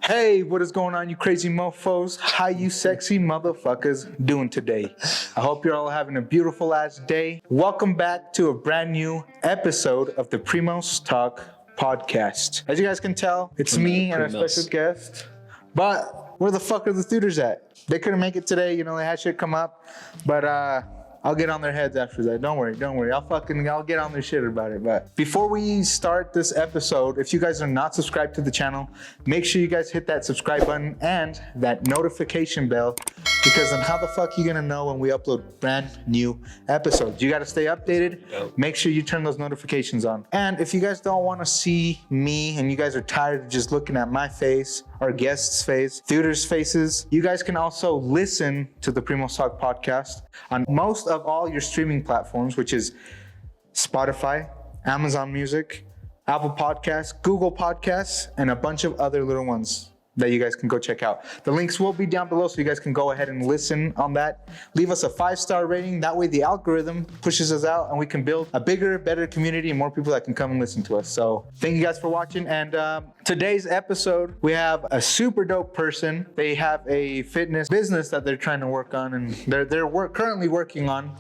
Hey, what is going on, you crazy mofos? How you sexy motherfuckers doing today? I hope you're all having a beautiful ass day. Welcome back to a brand new episode of the PrimoTalks podcast. As you guys can tell, it's me and a special guest. But where the fuck are the Thuters at? They couldn't make it today. You know, they had shit come up. But I'll get on their heads after that. Don't worry. I'll get on their shit about it. But before we start this episode, if you guys are not subscribed to the channel, make sure you guys hit that subscribe button and that notification bell, because then how the fuck you gonna know when we upload brand new episodes? You gotta stay updated. Make sure you turn those notifications on. And if you guys don't wanna see me and you guys are tired of just looking at my face, our guest's face, Thuters' faces, you guys can also listen to the PrimoTalks podcast on most of all your streaming platforms, which is Spotify, Amazon Music, Apple Podcasts, Google Podcasts, and a bunch of other little ones that you guys can go check out. The links will be down below, so you guys can go ahead and listen on that. Leave us a 5-star rating. That way the algorithm pushes us out and we can build a bigger, better community and more people that can come and listen to us. So thank you guys for watching. And today's episode, we have a super dope person. They have a fitness business that they're trying to work on, and they're currently working on.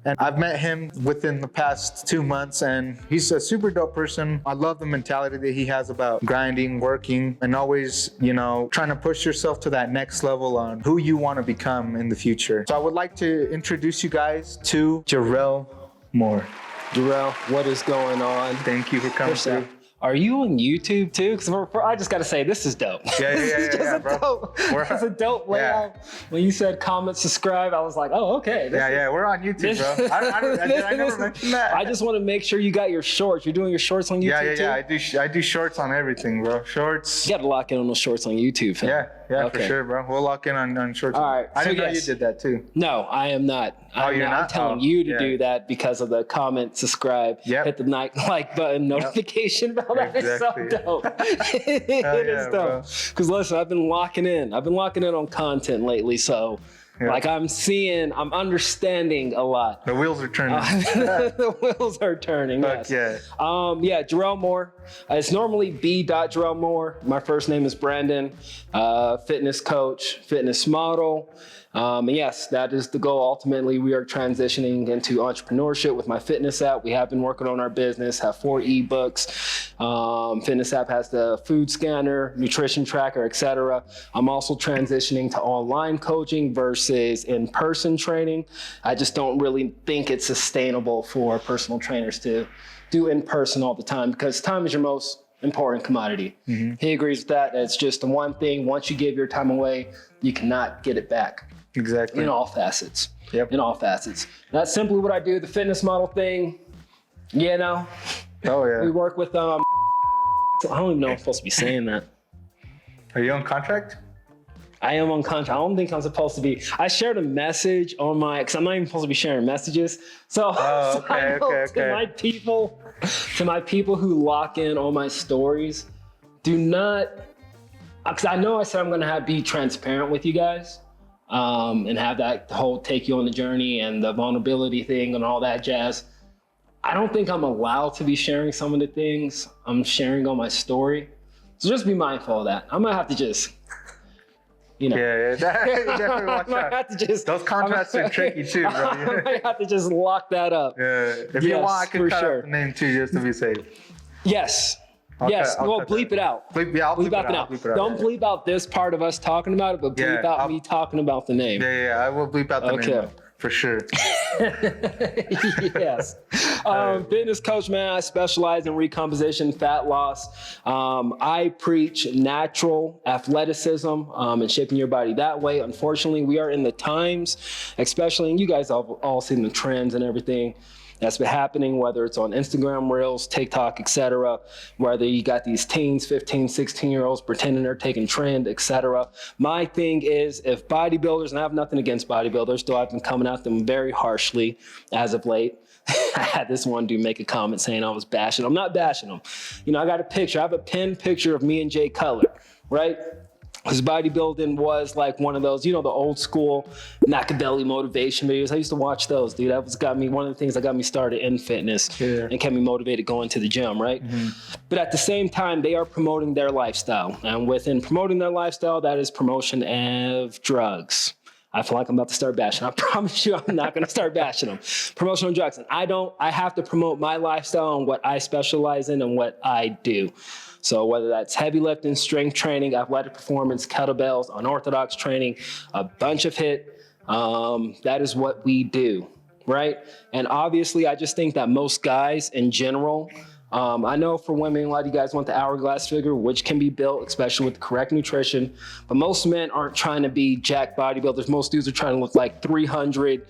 And I've met him within the past 2 months, and he's a super dope person. I love the mentality that he has about grinding, working, and always, you know, trying to push yourself to that next level on who you want to become in the future. So I would like to introduce you guys to JARRELL Moore. JARRELL, what is going on? Thank you for coming through. Are you on YouTube too? Because I just got to say, this is dope. This is a dope layout. When you said comment, subscribe, I was like, oh, okay. We're on YouTube, bro. I never mentioned that. I just want to make sure you got your shorts. You're doing your shorts on YouTube too? I do shorts on everything, bro. Shorts. You got to lock in on those shorts on YouTube, fam. Yeah, okay. For sure, bro. We'll lock in on shorts. All right. I didn't know you did that too. No, I am not. You're not? I'm telling you to do that because of the comment, subscribe, hit the like button, notification bell. That is so dope. It is dope. Because listen, I've been locking in on content lately, so like I'm understanding a lot. The wheels are turning. The wheels are turning. Fuck yes. JARRELL Moore. It's normally B.JARRELL Moore. My first name is Brandon. Fitness coach, fitness model. And yes, that is the goal. Ultimately, we are transitioning into entrepreneurship with my fitness app. We have been working on our business, have 4 ebooks. Fitness app has the food scanner, nutrition tracker, etc. I'm also transitioning to online coaching versus in-person training. I just don't really think it's sustainable for personal trainers to do in-person all the time, because time is your most important commodity. Mm-hmm. He agrees with that. It's just the one thing, once you give your time away, you cannot get it back. Exactly. In all facets. In all facets. That's simply what I do. The fitness model thing, you know. Oh, yeah. We work with, I don't even know if I'm supposed to be saying that. Are you on contract? I am on contract. I don't think I'm supposed to be. I shared a message on because I'm not even supposed to be sharing messages. So, to my people who lock in on my stories, do not, because I know I said I'm going to be transparent with you guys. And have that whole take you on the journey and the vulnerability thing and all that jazz. I don't think I'm allowed to be sharing some of the things I'm sharing on my story. So just be mindful of that. I'm gonna have to just, you know. Definitely watch out. Those contracts are tricky too, bro. I might have to just lock that up. Yeah. If you want, I can cut out the name too, just to be safe. Yes. Well, bleep it out. I'll bleep it out. Don't bleep out this part of us talking about it, but bleep out me talking about the name. I will bleep out the name for sure. Yes. Fitness coach, man. I specialize in recomposition, fat loss. I preach natural athleticism and shaping your body that way. Unfortunately, we are in the times, especially, and you guys have all seen the trends and everything that's been happening, whether it's on Instagram Reels, TikTok, etc., whether you got these teens, 15, 16-year-olds pretending they're taking trend, etc. My thing is, if bodybuilders, and I have nothing against bodybuilders, though I've been coming at them very harshly as of late. I had this one dude make a comment saying I was bashing. I'm not bashing them. You know, I got a picture. I have a pinned picture of me and Jay Cutler, right? Because bodybuilding was like one of those, the old school Machiavelli motivation videos. I used to watch those, dude. Got me one of the things that got me started in fitness and kept me motivated going to the gym, right? But at the same time, they are promoting their lifestyle. And within promoting their lifestyle, that is promotion of drugs. I feel like I'm about to start bashing. I promise you I'm not going to start bashing them. Promotion of drugs. And I have to promote my lifestyle and what I specialize in and what I do. So whether that's heavy lifting, strength training, athletic performance, kettlebells, unorthodox training, a bunch of HIIT, that is what we do, right? And obviously, I just think that most guys in general, I know for women, a lot of you guys want the hourglass figure, which can be built, especially with the correct nutrition. But most men aren't trying to be jack bodybuilders. Most dudes are trying to look like 300.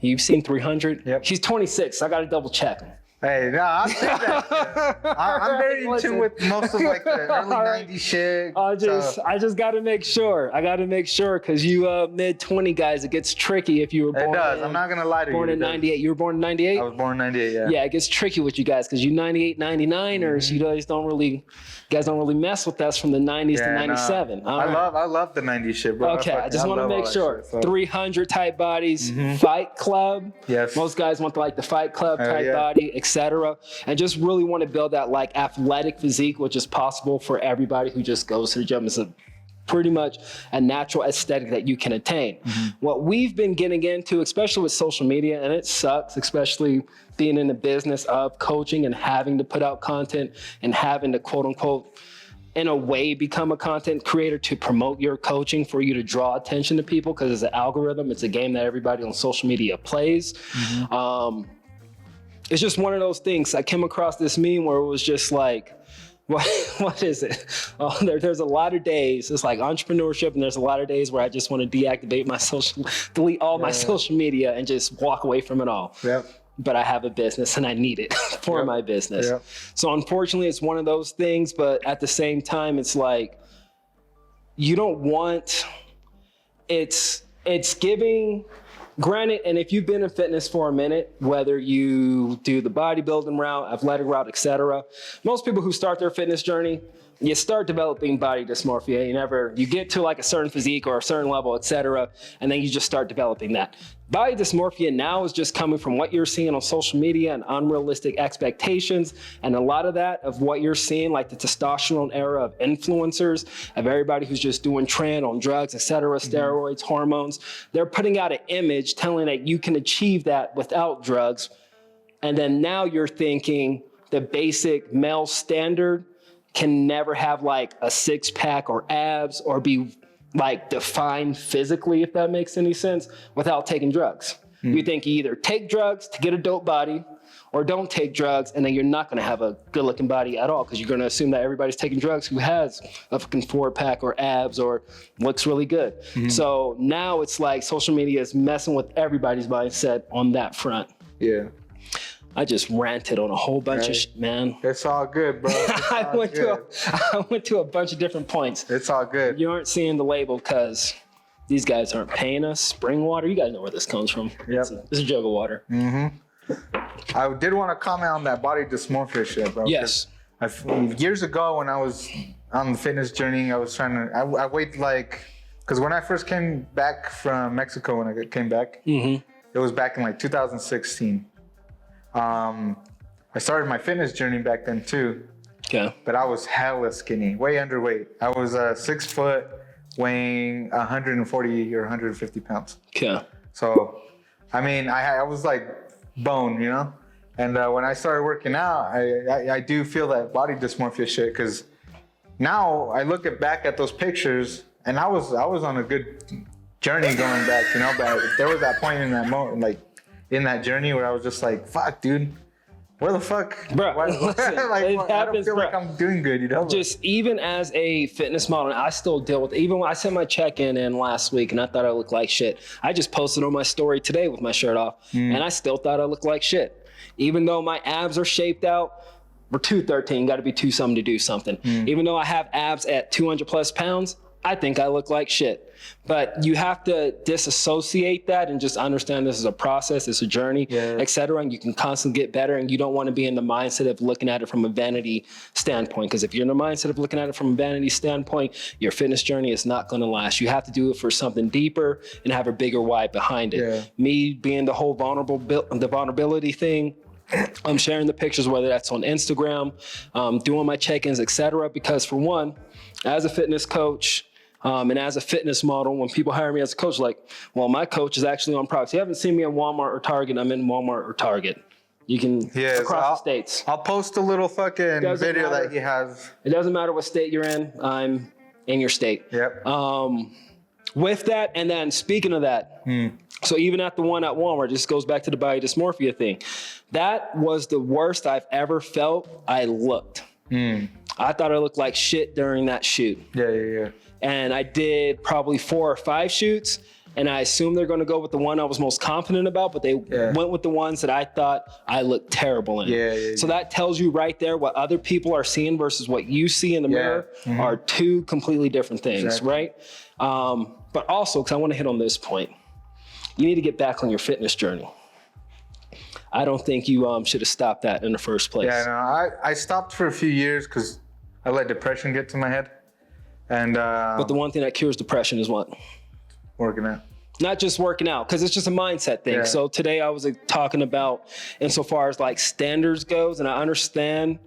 You've seen 300? Yep. She's 26, so I got to double check. Hey, no, I'll say that. I'm very in tune with most of like the early 90s shit. I just got to make sure. I got to make sure because you mid-20 guys, it gets tricky if you were born. It does. I'm not going to lie to you. Born in 98. You were born in 98? I was born in 98, yeah. Yeah, it gets tricky with you guys because you 98, 99ers, you guys don't really mess with us from the 90s to 97. No. I love the 90s shit, bro. Okay, I just want to make sure. Shit, so. 300 type bodies, Fight Club. Yes. Most guys want like the Fight Club type body, etc. And just really want to build that like athletic physique, which is possible for everybody who just goes to the gym. It's pretty much a natural aesthetic that you can attain. What we've been getting into, especially with social media, and it sucks, especially being in the business of coaching and having to put out content and having to quote unquote, in a way, become a content creator to promote your coaching for you to draw attention to people because it's an algorithm. It's a game that everybody on social media plays. It's just one of those things. I came across this meme where it was just like, what is it? Oh, there's a lot of days. It's like entrepreneurship, and there's a lot of days where I just want to deactivate my delete all my social media and just walk away from it all. Yep. But I have a business and I need it for my business. Yep. So unfortunately, it's one of those things. But at the same time, it's like you don't want. It's giving. Granted, and if you've been in fitness for a minute, whether you do the bodybuilding route, athletic route, etc., most people who start their fitness journey, you start developing body dysmorphia. You get to like a certain physique or a certain level, etc., and then you just start developing that. Body dysmorphia now is just coming from what you're seeing on social media and unrealistic expectations. And a lot of that of what you're seeing, like the testosterone era of influencers, of everybody who's just doing trend on drugs, etc., steroids, hormones, they're putting out an image telling that you can achieve that without drugs. And then now you're thinking the basic male standard can never have like a six-pack or abs or be like defined physically, if that makes any sense, without taking drugs. You think you either take drugs to get a dope body or don't take drugs, and then you're not gonna have a good looking body at all because you're gonna assume that everybody's taking drugs who has a fucking 4-pack or abs or looks really good. So now it's like social media is messing with everybody's mindset on that front. Yeah. I just ranted on a whole bunch of shit, man. It's all good, bro. I went to a bunch of different points. It's all good. You aren't seeing the label because these guys aren't paying us. Spring water, you guys know where this comes from. Yep. It's a jug of water. I did want to comment on that body dysmorphia shit, bro. Yes. Years ago when I was on the fitness journey, I was trying to, I waited like, because when I first came back from Mexico, when I came back, it was back in like 2016. I started my fitness journey back then too. Okay. But I was hella skinny, way underweight. I was 6 foot, weighing 140 or 150 pounds. Okay. So, I mean, I was like bone, you know? And when I started working out, I do feel that body dysmorphia shit, because now I look back at those pictures and I was on a good journey going back, you know, but there was that point in that moment, like, in that journey where I was just like, fuck, dude, where the fuck? Bro, listen, like, I don't feel like I'm doing good, you know? Just even as a fitness model, I still deal with it. Even when I sent my check-in in last week and I thought I looked like shit. I just posted on my story today with my shirt off and I still thought I looked like shit. Even though my abs are shaped out, we're 213, got to be 2 something to do something. Even though I have abs at 200 plus pounds, I think I look like shit. But you have to disassociate that and just understand this is a process, it's a journey, et cetera. And you can constantly get better. And you don't want to be in the mindset of looking at it from a vanity standpoint. Because if you're in the mindset of looking at it from a vanity standpoint, your fitness journey is not going to last. You have to do it for something deeper and have a bigger why behind it. Yeah. Me being the whole vulnerability thing, I'm sharing the pictures, whether that's on Instagram, doing my check-ins, et cetera. Because for one, as a fitness coach, and as a fitness model, when people hire me as a coach, like, well, my coach is actually on products. You haven't seen me in Walmart or Target. I'm in Walmart or Target. You can, across the states. I'll post a little fucking video that he has. It doesn't matter what state you're in. I'm in your state. Yep. With that, and then speaking of that, so even at the one at Walmart, this goes back to the body dysmorphia thing. That was the worst I've ever felt I looked. I thought I looked like shit during that shoot. Yeah. And I did probably 4 or 5 shoots, and I assumed they're going to go with the one I was most confident about, but they went with the ones that I thought I looked terrible in. So that tells you right there what other people are seeing versus what you see in the mirror are 2 completely different things, right? But also, because I want to hit on this point, you need to get back on your fitness journey. I don't think you should have stopped that in the first place. Yeah, no, I stopped for a few years because I let depression get to my head. And but the one thing that cures depression is what? Working out. Not just working out, because it's just a mindset thing. So today I was talking about, insofar as like standards goes, and I understand,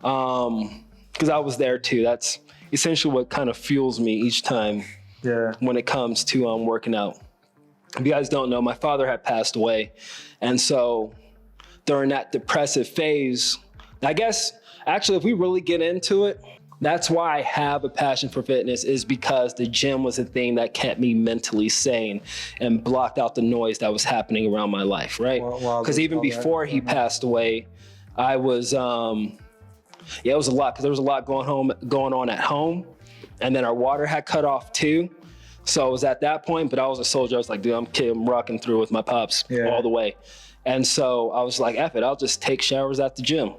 because I was there too. That's essentially what kind of fuels me each time when it comes to working out. If you guys don't know, my father had passed away. And so during that depressive phase, I guess, actually, if we really get into it, that's why I have a passion for fitness, is because the gym was a thing that kept me mentally sane and blocked out the noise that was happening around my life, right? Because even before he passed away, I was, it was a lot, because there was a lot going on at home. And then our water had cut off too. So it was at that point, but I was a soldier. I was like, dude, I'm rocking through with my pops all the way. And so I was like, F it, I'll just take showers at the gym.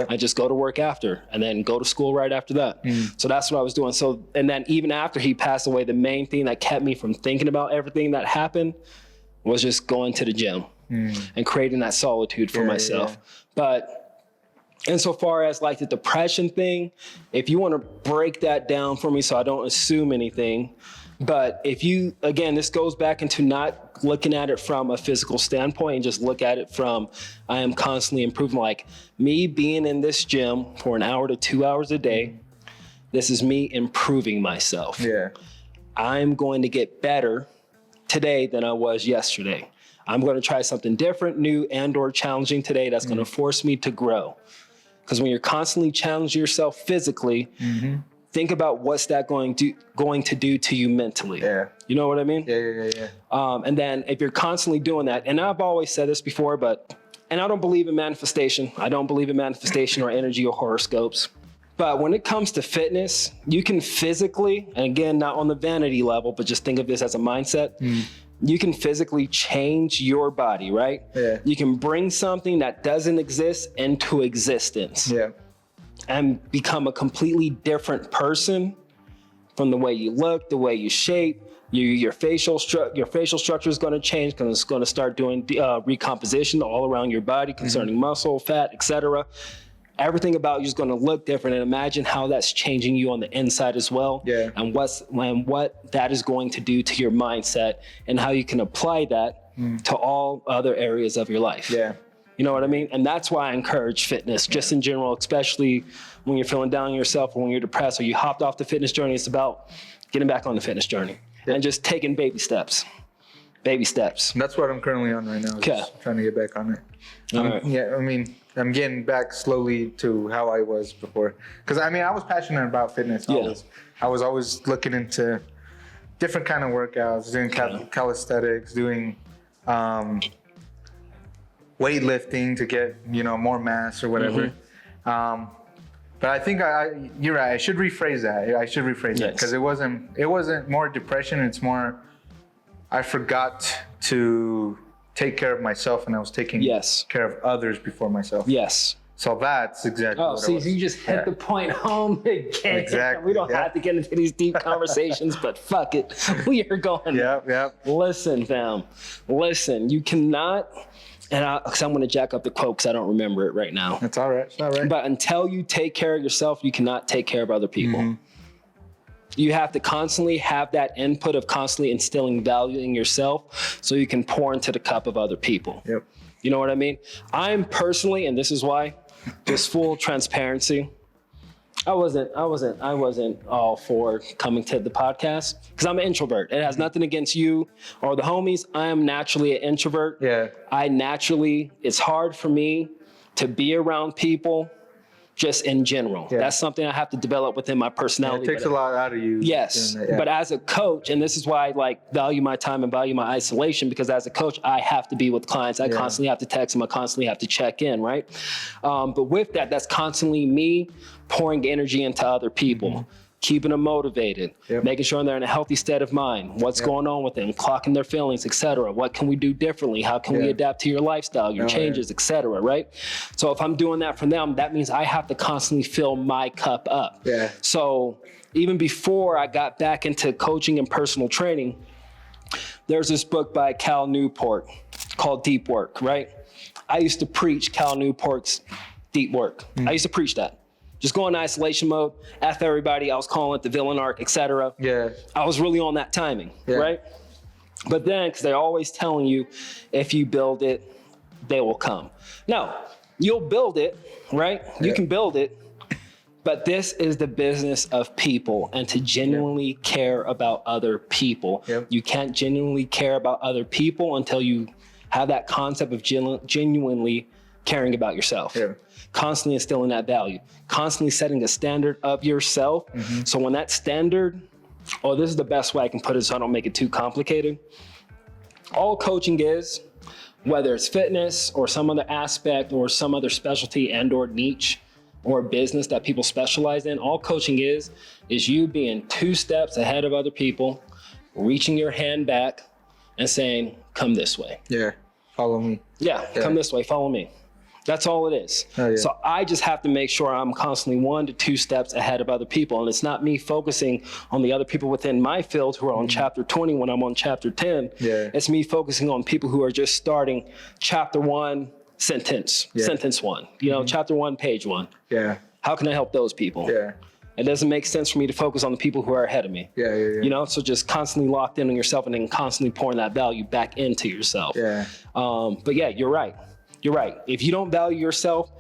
I just go to work after and then go to school right after that. So that's what I was doing. So, and then even after he passed away, the main thing that kept me from thinking about everything that happened was just going to the gym and creating that solitude for myself. But insofar as like the depression thing, if you want to break that down for me so I don't assume anything, but if you, again, this goes back into not looking at it from a physical standpoint and just look at it from, I am constantly improving. Like me being in this gym for an hour to 2 hours a day, this is me improving myself. I'm going to get better today than I was yesterday. I'm going to try something different, new, and or challenging today that's going to force me to grow. Because when you're constantly challenging yourself physically, think about what's that going to do to you mentally. You know what I mean? And then if you're constantly doing that, and I've always said this before, and I don't believe in manifestation. I don't believe in manifestation or energy or horoscopes. But when it comes to fitness, you can physically, and again, not on the vanity level, but just think of this as a mindset. You can physically change your body, right? You can bring something that doesn't exist into existence. And become a completely different person from the way you look, the way you shape. Your facial structure is going to change because it's going to start doing recomposition all around your body concerning muscle, fat, etc. Everything about you is going to look different, and imagine how that's changing you on the inside as well. And what that is going to do to your mindset and how you can apply that to all other areas of your life. You know what I mean? And that's why I encourage fitness, just in general, especially when you're feeling down on yourself or when you're depressed or you hopped off the fitness journey. It's about getting back on the fitness journey and just taking baby steps. Baby steps. That's what I'm currently on right now. Just trying to get back on it. Yeah, I mean, I'm getting back slowly to how I was before. Because, I mean, I was passionate about fitness. I was always looking into different kind of workouts, doing calisthenics, doing weightlifting to get, more mass or whatever. But I think you're right. I should rephrase that. I should rephrase that because it wasn't more depression. It's more, I forgot to take care of myself and I was taking care of others before myself. So that's exactly Oh, what see, it was. you just hit the point home again. Exactly. We don't have to get into these deep conversations, but fuck it. We are going. Yep. Listen, fam. Listen, you cannot, because I'm going to jack up the quote because I don't remember it right now. It's all right. It's all right. But until you take care of yourself, you cannot take care of other people. You have to constantly have that input of constantly instilling value in yourself so you can pour into the cup of other people. Yep. You know what I mean? I'm personally, and this is why, just full transparency, I wasn't all for coming to the podcast because I'm an introvert. It has nothing against you or the homies. I am naturally an introvert. Yeah. It's hard for me to be around people just in general. Yeah. That's something I have to develop within my personality. It takes a lot out of you. Yes, but as a coach, and this is why I value my time and value my isolation, because as a coach, I have to be with clients. I constantly have to text them. I constantly have to check in, right? But with that, that's constantly me pouring energy into other people, keeping them motivated, making sure they're in a healthy state of mind, what's going on with them, clocking their feelings, etc. What can we do differently? How can we adapt to your lifestyle, your changes, etc. Right? So if I'm doing that for them, that means I have to constantly fill my cup up. Yeah. So even before I got back into coaching and personal training, there's this book by Cal Newport called Deep Work, right? I used to preach Cal Newport's Deep Work. I used to preach that. Just go in isolation mode, F everybody. I was calling it the villain arc, etc. Yeah. I was really on that timing, right? But then, because they're always telling you, if you build it, they will come. No, you'll build it, right? You can build it, but this is the business of people and to genuinely care about other people. You can't genuinely care about other people until you have that concept of genuinely caring about yourself. Constantly instilling that value, constantly setting a standard of yourself. So when that standard, this is the best way I can put it so I don't make it too complicated. All coaching is, whether it's fitness or some other aspect or some other specialty and or niche or business that people specialize in, all coaching is you being 2 steps ahead of other people, reaching your hand back and saying, come this way. Follow me. Come this way, follow me. That's all it is. So I just have to make sure I'm constantly 1 to 2 steps ahead of other people. And it's not me focusing on the other people within my field who are on chapter 20 when I'm on chapter 10. It's me focusing on people who are just starting chapter 1, sentence 1, chapter 1, page 1. How can I help those people? It doesn't make sense for me to focus on the people who are ahead of me. So just constantly locked in on yourself and then constantly pouring that value back into yourself. But you're right. You're right. If you don't value yourself,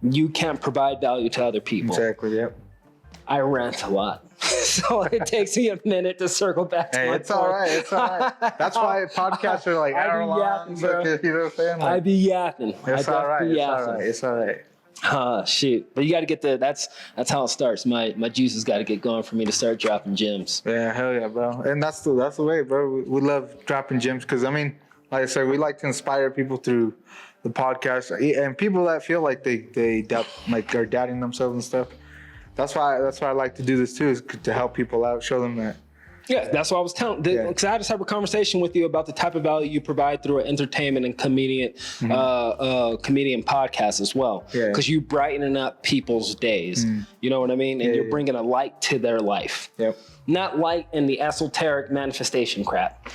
you can't provide value to other people. Exactly. I rant a lot. So it takes me a minute to circle back to my it's all right. It's all right. That's why podcasts are like hour long. You know what I'm saying? I be yapping. It's all right. It's all right. Shit. But you got to get that's how it starts. My juice has got to get going for me to start dropping gems. Yeah, hell yeah, bro. And that's the way, bro. We love dropping gems because, I mean, like I said, we like to inspire people through the podcast and people that feel like they doubt, like are doubting themselves and stuff. That's why I like to do this too, is to help people out, show them that. Yeah, that's what I was telling. Because I just had a conversation with you about the type of value you provide through an entertainment and comedian podcast as well. Because you brighten up people's days. You know what I mean? And you're bringing a light to their life. Not light in the esoteric manifestation crap.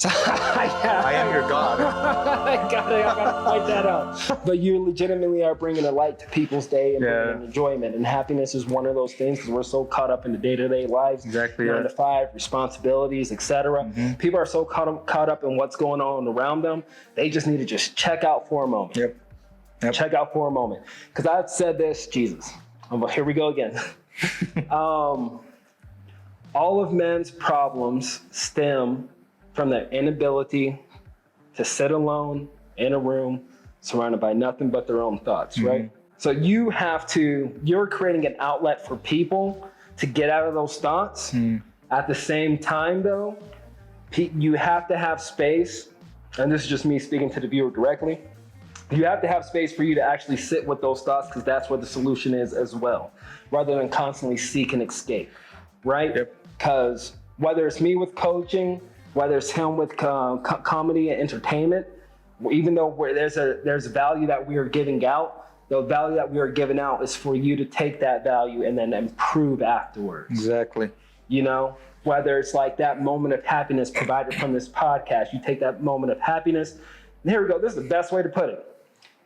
I am your God. I gotta point that out. But you legitimately are bringing a light to people's day and bringing enjoyment. And happiness is one of those things because we're so caught up in the day-to-day lives. 9 to 5, responsibilities, etc. People are so caught up in what's going on around them. They just need to just check out for a moment. Check out for a moment. Because I've said this, Jesus. Here we go again. All of men's problems stem from their inability to sit alone in a room surrounded by nothing but their own thoughts, right? So you're creating an outlet for people to get out of those thoughts. At the same time though, you have to have space, and this is just me speaking to the viewer directly, you have to have space for you to actually sit with those thoughts because that's where the solution is as well, rather than constantly seek and escape, right? Because whether it's me with coaching, whether it's him with comedy and entertainment, even though there's value that we are giving out, The value that we are giving out is for you to take that value and then improve afterwards. Exactly. You know, whether it's like that moment of happiness provided from this podcast, you take that moment of happiness. And here we go. This is the best way to put it.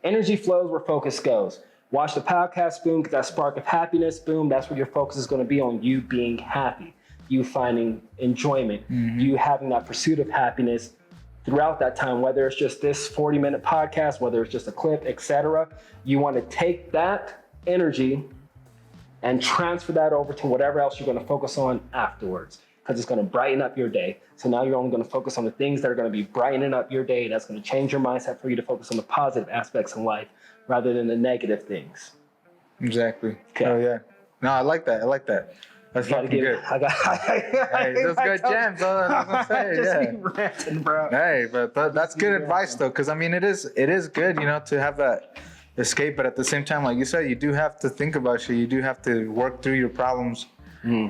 Energy flows where focus goes. Watch the podcast, boom, get that spark of happiness, boom. That's where your focus is going to be on, you being happy, you finding enjoyment, you having that pursuit of happiness throughout that time, whether it's just this 40-minute podcast, whether it's just a clip, etc. You want to take that energy and transfer that over to whatever else you're going to focus on afterwards, because it's going to brighten up your day. So now you're only going to focus on the things that are going to be brightening up your day. That's going to change your mindset for you to focus on the positive aspects in life rather than the negative things. Exactly. Okay. Oh yeah. No, I like that. That's fucking good. Hey, those good gems. That's what I'm saying. Just be ranting, bro. Hey, but that's good advice though, because I mean, it is good, you know, to have that escape, but at the same time, like you said, you do have to think about shit. You do have to work through your problems,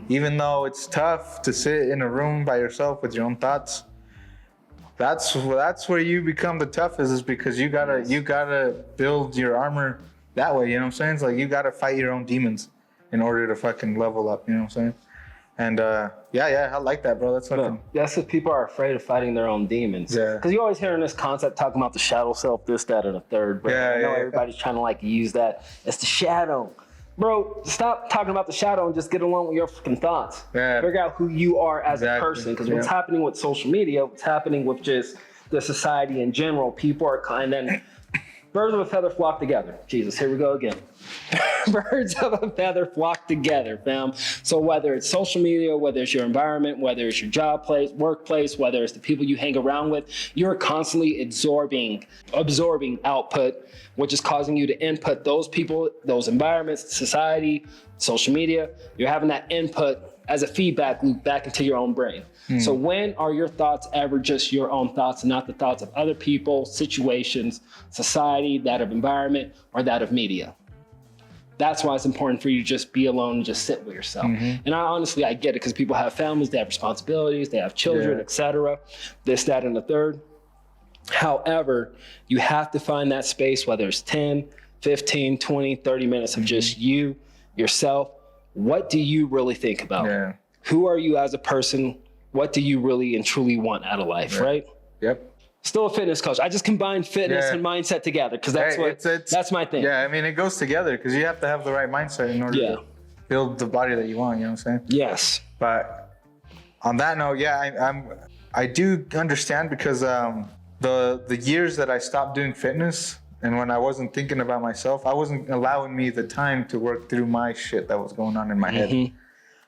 even though it's tough to sit in a room by yourself with your own thoughts. That's where you become the toughest, is because you gotta build your armor that way. You know what I'm saying? It's like you gotta fight your own demons in order to fucking level up. You know what I'm saying? And yeah, I like that, bro. That's fucking. That's what people are afraid of, fighting their own demons. Yeah. Because you always hearing this concept talking about the shadow self, this, that, and the third. Bro. Yeah, I know yeah. everybody's trying to like use that. It's the shadow. Bro, stop talking about the shadow and just get along with your fucking thoughts. Yeah. Figure out who you are as Exactly. a person. Because what's happening with social media, what's happening with just the society in general, people are kind of birds of a feather flock together. Jesus, here we go again. Birds of a feather flock together, fam. So whether it's social media, whether it's your environment, whether it's your job place, workplace, whether it's the people you hang around with, you're constantly absorbing output, which is causing you to input those people, those environments, society, social media. You're having that input as a feedback loop back into your own brain. So when are your thoughts ever just your own thoughts and not the thoughts of other people, situations, society, that of environment, or that of media? That's why it's important for you to just be alone and just sit with yourself. And I get it, because people have families, they have responsibilities, they have children, etc. This, that, and the third. However, you have to find that space, whether it's 10, 15, 20, 30 minutes of just you, yourself. What do you really think about? Yeah. Who are you as a person? What do you really and truly want out of life, right? Yep. Still a fitness coach. I just combine fitness and mindset together, because that's my thing. Yeah, I mean, it goes together, because you have to have the right mindset in order to build the body that you want, you know what I'm saying? Yes. But on that note, I do understand, because the years that I stopped doing fitness and when I wasn't thinking about myself, I wasn't allowing me the time to work through my shit that was going on in my head.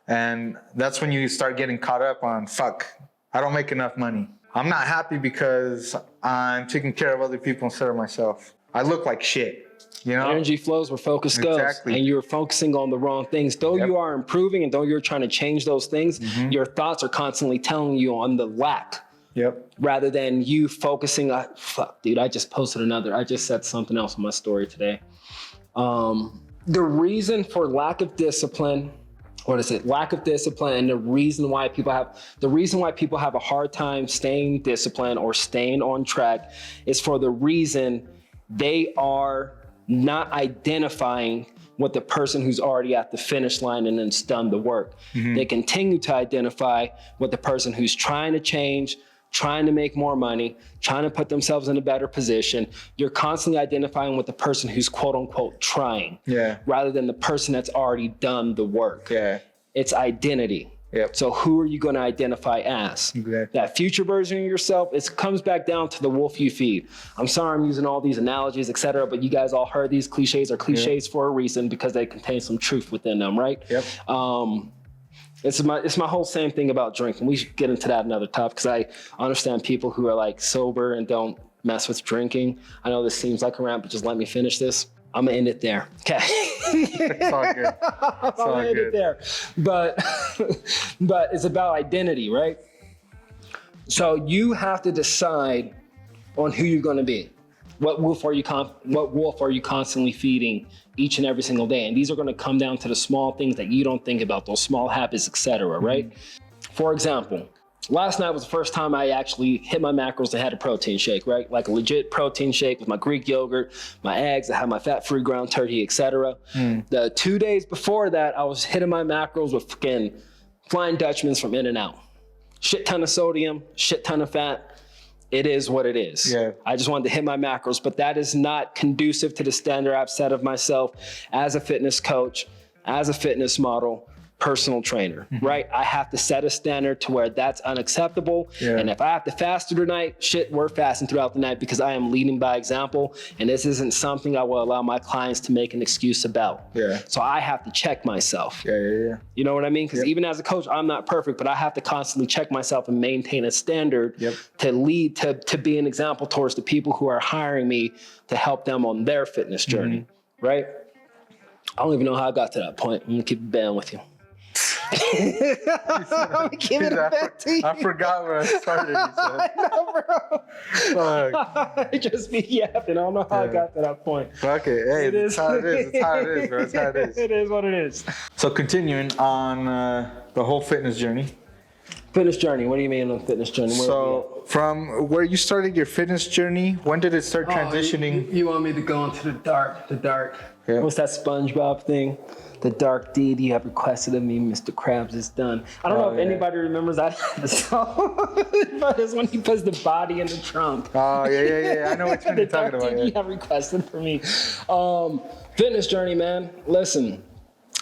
And that's when you start getting caught up on, fuck, I don't make enough money. I'm not happy because I'm taking care of other people instead of myself. I look like shit, you know? Energy flows where focus goes, and you're focusing on the wrong things. Though you are improving and though you're trying to change those things, your thoughts are constantly telling you on the lack. Rather than you focusing on, fuck, dude, I just said something else on my story today. The reason for lack of discipline, and the reason why people have a hard time staying disciplined or staying on track is for the reason they are not identifying with the person who's already at the finish line and has done the work. They continue to identify with the person who's trying to change, trying to make more money, trying to put themselves in a better position. You're constantly identifying with the person who's quote unquote trying, rather than the person that's already done the work. It's identity. So who are you going to identify as? That future version of yourself, it comes back down to the wolf you feed. I'm sorry I'm using all these analogies, etc., but you guys all heard these cliches are cliches for a reason, because they contain some truth within them, right? It's my whole same thing about drinking. We should get into that another topic, because I understand people who are like sober and don't mess with drinking. I know this seems like a rant, but just let me finish this. I'm gonna end it there. Okay. It's all good. I'm gonna end it there. But it's about identity, right? So you have to decide on who you're gonna be. What wolf are you constantly feeding each and every single day? And these are gonna come down to the small things that you don't think about, those small habits, etc., right? For example, Last night was the first time I actually hit my macros and had a protein shake, right? Like a legit protein shake with my Greek yogurt, my eggs, I had my fat-free ground turkey, etc. The 2 days before that, I was hitting my macros with fucking Flying Dutchmans from In-N-Out. Shit ton of sodium, shit ton of fat. It is what it is. Yeah. I just wanted to hit my macros, but that is not conducive to the standard I've set of myself as a fitness coach, as a fitness model, personal trainer, right? I have to set a standard to where that's unacceptable. Yeah. And if I have to fast through the night, shit, we're fasting throughout the night because I am leading by example. And this isn't something I will allow my clients to make an excuse about. Yeah. So I have to check myself. Yeah. You know what I mean? Because even as a coach, I'm not perfect, but I have to constantly check myself and maintain a standard to lead, to be an example towards the people who are hiring me to help them on their fitness journey, right? I don't even know how I got to that point. I'm gonna keep it band with you. I'm giving it back to you. I forgot where I started. I know, bro. It just be yapping. I don't know how I got to that point. Okay, hey, that's how it is. That's how it is, bro. That's how it is. It is what it is. So continuing on the whole fitness journey. Fitness journey. What do you mean on fitness journey? So from where you started your fitness journey, when did it start transitioning? You want me to go into the dark? Yeah. What's that SpongeBob thing? The dark deed you have requested of me, Mr. Krabs, is done. I don't know if anybody remembers that episode, but it's when he puts the body in the trunk. Oh, yeah. I know what you're talking about. You have requested for me. Fitness journey, man. Listen,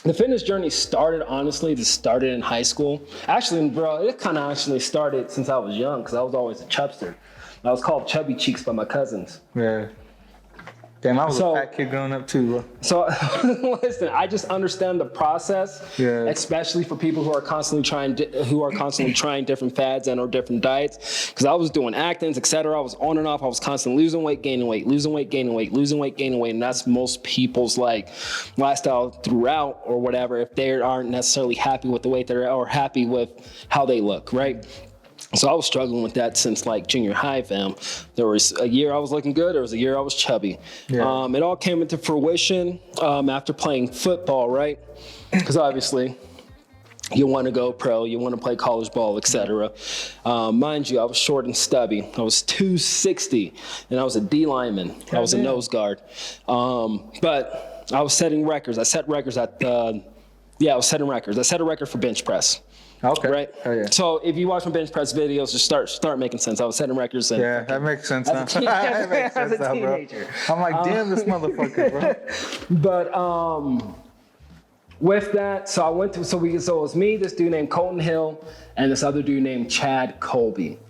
the fitness journey started in high school. Actually, bro, it kind of actually started since I was young because I was always a chubster. I was called Chubby Cheeks by my cousins. Yeah. Damn, I was a fat kid growing up too, bro. So, listen, I just understand the process, especially for people who are constantly trying different fads and or different diets. Because I was doing Atkins, etc. I was on and off. I was constantly losing weight, gaining weight, losing weight, gaining weight, losing weight, gaining weight, and that's most people's like lifestyle throughout or whatever. If they aren't necessarily happy with the weight they're or happy with how they look, right? So I was struggling with that since like junior high, fam. There was a year I was looking good. There was a year I was chubby. Yeah. It all came into fruition after playing football, right? Because obviously you want to go pro, you want to play college ball, etc. Mind you, I was short and stubby. I was 260, and I was a D lineman. I was a nose guard. But I was setting records. I set records I was setting records. I set a record for bench press. Okay. Right. Oh, yeah. So if you watch my bench press videos, just start making sense. I was setting records. And yeah, that makes sense now. That makes sense now, bro. I'm like, damn, this motherfucker, bro. But with that, so I went to so it was me, this dude named Colton Hill, and this other dude named Chad Colby.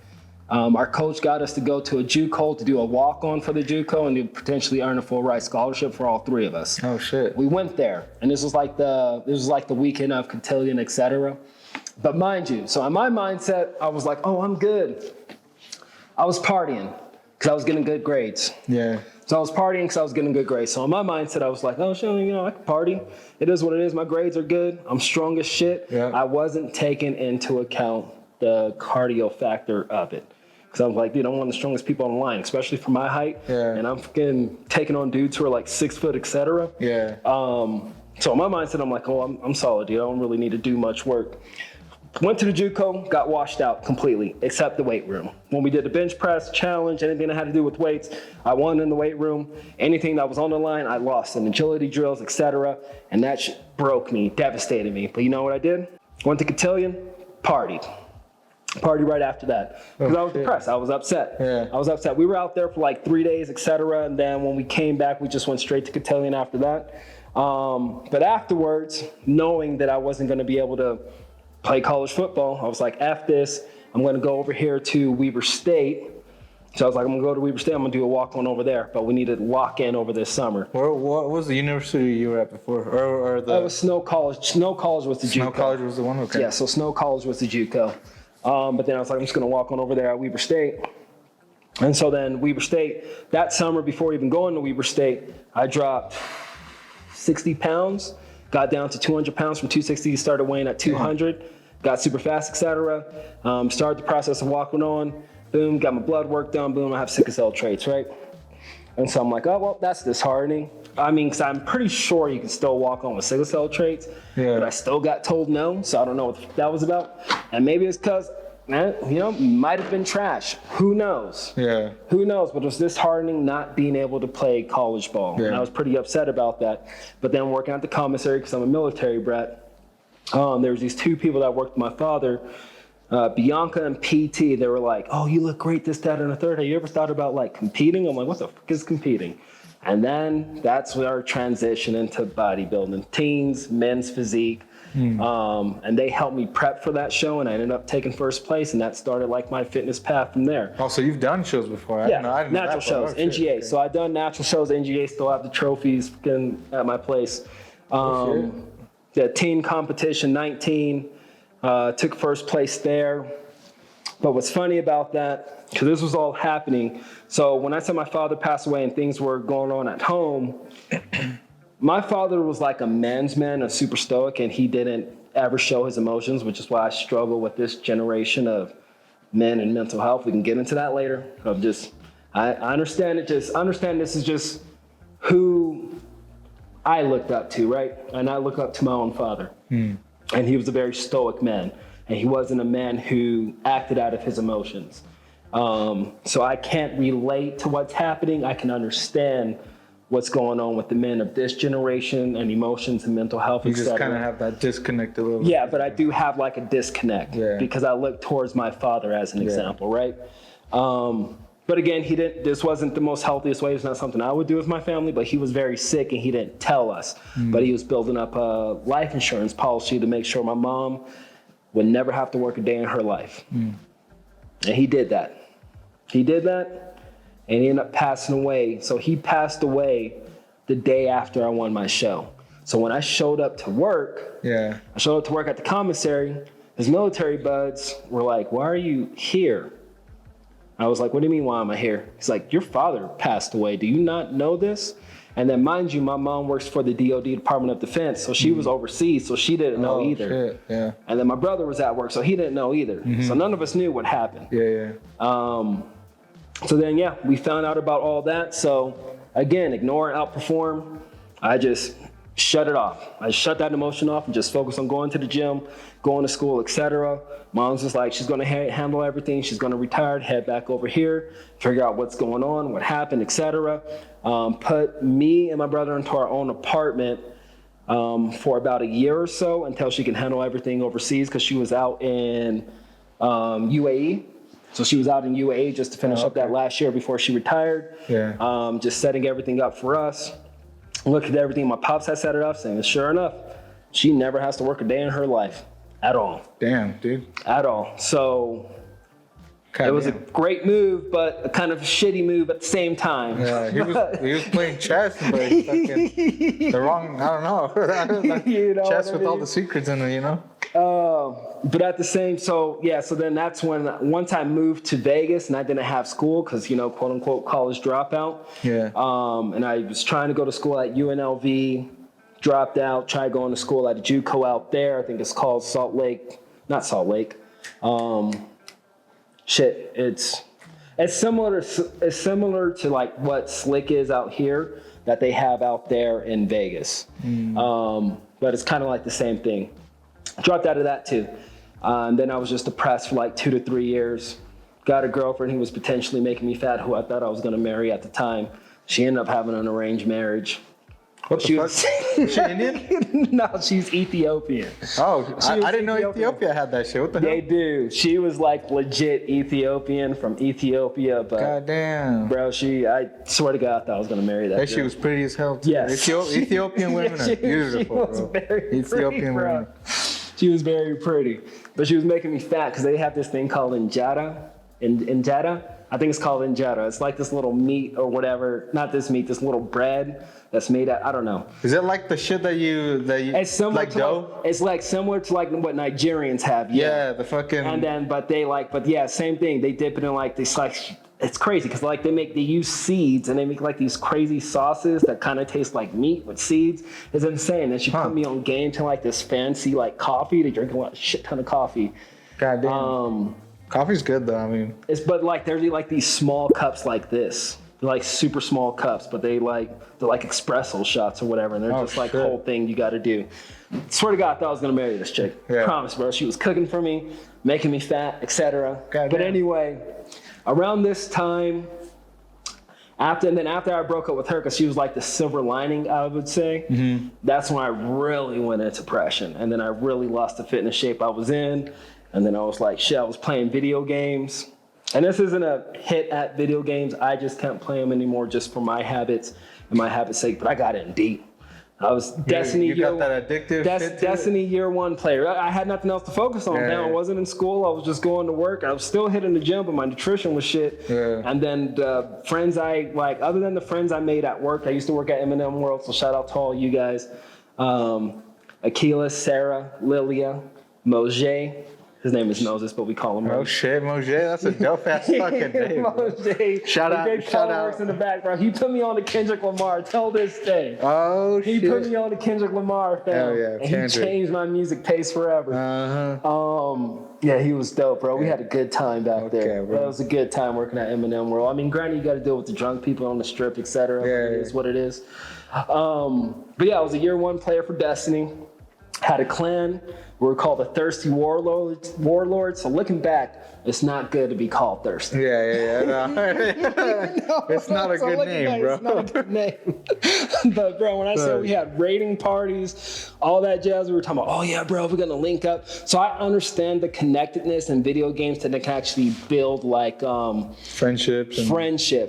Our coach got us to go to a JUCO to do a walk-on for the JUCO and to potentially earn a full ride scholarship for all three of us. Oh shit. We went there, and this was like the weekend of cotillion, etc. But mind you, so in my mindset, I was like, oh, I'm good. I was partying because I was getting good grades. Yeah. So I was partying because I was getting good grades. So in my mindset, I was like, oh, shit, I can party. It is what it is. My grades are good. I'm strong as shit. Yeah. I wasn't taking into account the cardio factor of it. Because I was like, dude, I'm one of the strongest people on the line, especially for my height. Yeah. And I'm fucking taking on dudes who are like 6 foot, etc. Yeah. So in my mindset, I'm like, oh, I'm solid, dude. I don't really need to do much work. Went to the JUCO, got washed out completely, except the weight room. When we did the bench press challenge, anything that had to do with weights, I won in the weight room. Anything that was on the line, I lost in agility drills, etc. And that shit broke me, devastated me. But you know what I did? Went to cotillion, partied right after that. Because I was depressed, I was upset. Yeah. I was upset. We were out there for like 3 days, etc. And then when we came back, we just went straight to cotillion after that. But afterwards, knowing that I wasn't gonna be able to play college football, I was like, F this, I'm gonna go over here to Weber State. So I was like, I'm gonna go to Weber State, I'm gonna do a walk-on over there, but we needed lock in over this summer. What was the university you were at before? Or the... It was Snow College. Snow College was the JUCO. Snow College was the one? Okay. Yeah, so Snow College was the JUCO. But then I was like, I'm just gonna walk on over there at Weber State. And so then Weber State, that summer before even going to Weber State, I dropped 60 pounds. Got down to 200 pounds from 260, started weighing at 200, got super fast, etc. Started the process of walking on, boom, got my blood work done, boom, I have sickle cell traits, right? And so I'm like, oh, well, that's disheartening. I mean, because I'm pretty sure you can still walk on with sickle cell traits, but I still got told no, so I don't know what that was about. And maybe it's because might have been trash. Who knows? Yeah. Who knows? But it was disheartening not being able to play college ball. Yeah. And I was pretty upset about that. But then working at the commissary, because I'm a military brat, there was these two people that worked with my father, Bianca and PT. They were like, oh, you look great, this, that, and the third. Have you ever thought about like competing? I'm like, what the fuck is competing? And then that's where our transition into bodybuilding, teens, men's physique. And they helped me prep for that show, and I ended up taking first place, and that started like my fitness path from there. Oh, so you've done shows before? I didn't know natural shows, NGA. Okay. So I've done natural shows, NGA, still have the trophies at my place. The teen competition, 19, took first place there. But what's funny about that, because this was all happening, so when I said my father passed away and things were going on at home, my father was like a man's man, a super stoic, and he didn't ever show his emotions, which is why I struggle with this generation of men and mental health. We can get into that later. I understand it. Understand this is just who I looked up to, right? And I look up to my own father. And he was a very stoic man, and he wasn't a man who acted out of his emotions. So I can't relate to what's happening. I can understand what's going on with the men of this generation and emotions and mental health, you just kind of have that disconnect a little bit. Yeah, but I do have like a disconnect because I look towards my father as an example, right? But again, this wasn't the most healthiest way. It's not something I would do with my family, but he was very sick and he didn't tell us. But he was building up a life insurance policy to make sure my mom would never have to work a day in her life. And he did that. And he ended up passing away. So he passed away the day after I won my show. So when I showed up to work, I showed up to work at the commissary, his military buds were like, why are you here? I was like, what do you mean, why am I here? He's like, your father passed away. Do you not know this? And then mind you, my mom works for the DOD, Department of Defense. So she was overseas, so she didn't know either. Shit. Yeah. And then my brother was at work, so he didn't know either. So none of us knew what happened. So then, we found out about all that. So again, ignore, outperform. I just shut it off. I shut that emotion off and just focus on going to the gym, going to school, etc. Mom's just like, she's going to handle everything. She's going to retire, head back over here, figure out what's going on, what happened, etc. Put me and my brother into our own apartment for about a year or so until she can handle everything overseas, because she was out in UAE. So she was out in UAE just to finish up that last year before she retired. Just setting everything up for us. Looked at everything my pops had set it up, saying, sure enough, she never has to work a day in her life at all. Damn, dude. At all. So it was a great move, but a kind of shitty move at the same time. Yeah, he was playing chess, but fucking the wrong, I don't know. Chess with all the secrets in it, But at the same, so then that's when, once I moved to Vegas and I didn't have school because, quote unquote, college dropout. And I was trying to go to school at UNLV, dropped out, tried going to school at a JUCO out there. I think it's called not Salt Lake. It's similar to like what Slick is out here that they have out there in Vegas. But it's kind of like the same thing. Dropped out of that too. And then I was just depressed for like 2 to 3 years. Got a girlfriend who was potentially making me fat, who I thought I was going to marry at the time. She ended up having an arranged marriage. What the fuck? Is she Indian? No, she's Ethiopian. Oh, I didn't know Ethiopia had that shit. What the hell? They do. She was like legit Ethiopian from Ethiopia. But goddamn. Bro, I swear to God, I thought I was going to marry that girl. She was pretty as hell too. Yes. Ethiopian women are beautiful, she was bro. Very Ethiopian pretty, women. She was very pretty. But she was making me fat because they have this thing called injera. Injera? I think it's called injera. It's like this little meat or whatever. Not this meat, this little bread that's made out, I don't know. Is it like the shit that you it's similar like to dough? It's like similar to like what Nigerians have. Yeah, the fucking. And then, same thing. They dip it in like this, like, it's crazy because like they use seeds and they make like these crazy sauces that kind of taste like meat with seeds. It's insane. And she put me on game to like this fancy like coffee. They drink a shit ton of coffee. Goddamn. Coffee's good though. I mean, but like there's like these small cups like this. They're like super small cups, but they're like espresso shots or whatever, and they're just like the whole thing you got to do. Swear to God, I thought I was gonna marry this chick. Yeah. Promise, bro. She was cooking for me, making me fat, etc. But anyway, around this time, after I broke up with her, because she was like the silver lining, I would say, that's when I really went into depression, and then I really lost the fitness shape I was in, and then I was like, shit, I was playing video games. And this isn't a hit at video games. I just can't play them anymore just for my habits and my habits' sake. But I got in deep. I was Destiny year one player. I had nothing else to focus on. I wasn't in school. I was just going to work. I was still hitting the gym, but my nutrition was shit. Yeah. And then the friends other than the friends I made at work, I used to work at M&M World, so shout out to all you guys. Akila, Sarah, Lilia, Mojay. His name is Moses, but we call him Moses. Oh shit, Mojay, that's a dope ass fucking name. Mojay. Shout out. In the back, bro. He put me on the Kendrick Lamar till this day. Oh shit. He put me on the Kendrick Lamar film. Hell yeah, and he changed my music taste forever. Yeah, he was dope, bro. We had a good time back there. Bro. It was a good time working at M&M World. I mean, granted, you got to deal with the drunk people on the strip, etc. It is what it is. But yeah, I was a year one player for Destiny. Had a clan. We were called the Thirsty Warlords. So looking back, it's not good to be called thirsty. Yeah. No. It's not a good name, bro. It's not a good name. But bro, when I said we had raiding parties, all that jazz, we were talking about, oh yeah, bro, we're gonna link up. So I understand the connectedness in video games that they can actually build like friendships,